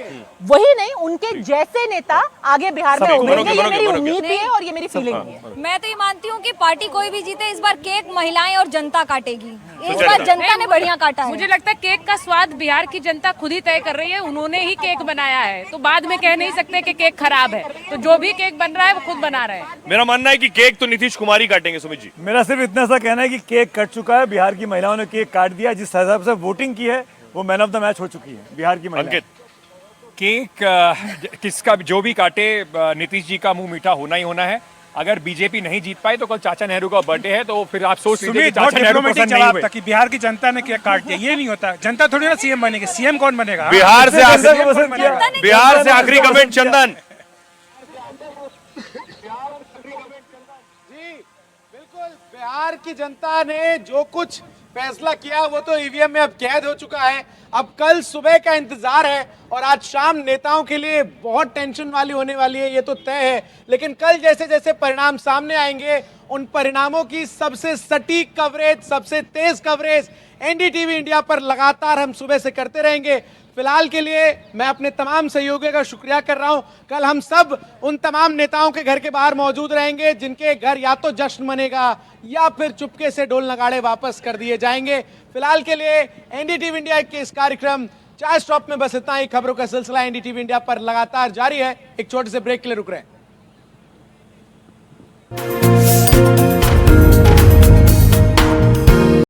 वही नहीं उनके जैसे नेता आगे बिहार में उभरेंगे। ये मेरी उम्मीद भी है और ये मेरी फीलिंग भी है। मैं तो ये मानती हूँ कि पार्टी कोई भी जीते इस बार केक महिलाएं और जनता काटेगी। इस बार जनता ने बढ़िया काटा है। मुझे लगता है केक का स्वाद बिहार की जनता खुद ही तय कर रही है। उन्होंने ही केक बनाया है तो बाद में कह नहीं सकते कि केक खराब है। तो जो भी केक बन रहा है वो खुद बना रहे हैं। मेरा मानना है कि केक तो नीतीश कुमार ही काटेंगे। सुमित जी मेरा सिर्फ इतना सा कहना है कि केक कट चुका है। बिहार की महिलाओं ने केक काट दिया। जिस हिसाब से वोटिंग की है वो मैन ऑफ द मैच हो चुकी है बिहार की महिला। अंकित केक किसका जो भी काटे, नीतीश जी का मुंह मीठा होना ही होना है। अगर बीजेपी नहीं जीत पाई तो कल चाचा नेहरू का बर्थडे है तो फिर आप सोच लीजिए कि चाचा नेहरू पसंद नहीं हुए। कि बिहार की जनता ने केक काट दिया, ये नहीं होता। जनता थोड़ी ना सीएम बनेगी, सीएम कौन बनेगा? बिहार से आखिरी कमेंट चंदन। बिल्कुल बिहार की जनता ने जो कुछ फैसला किया वो तो ईवीएम में अब कैद हो चुका है। अब कल सुबह का इंतजार है और आज शाम नेताओं के लिए बहुत टेंशन वाली होने वाली है, ये तो तय है। लेकिन कल जैसे जैसे परिणाम सामने आएंगे उन परिणामों की सबसे सटीक कवरेज, सबसे तेज कवरेज एनडीटीवी इंडिया पर लगातार हम सुबह से करते रहेंगे। फिलहाल के लिए मैं अपने तमाम सहयोगियों का शुक्रिया कर रहा हूं। कल हम सब उन तमाम नेताओं के घर के बाहर मौजूद रहेंगे जिनके घर या तो जश्न मनेगा या फिर चुपके से ढोल नगाड़े वापस कर दिए जाएंगे। फिलहाल के लिए एनडीटीवी इंडिया के इस कार्यक्रम चाय स्टॉप में बस इतना ही। खबरों का सिलसिला एनडीटीवी इंडिया पर लगातार जारी है। एक छोटे से ब्रेक के लिए रुक रहे हैं।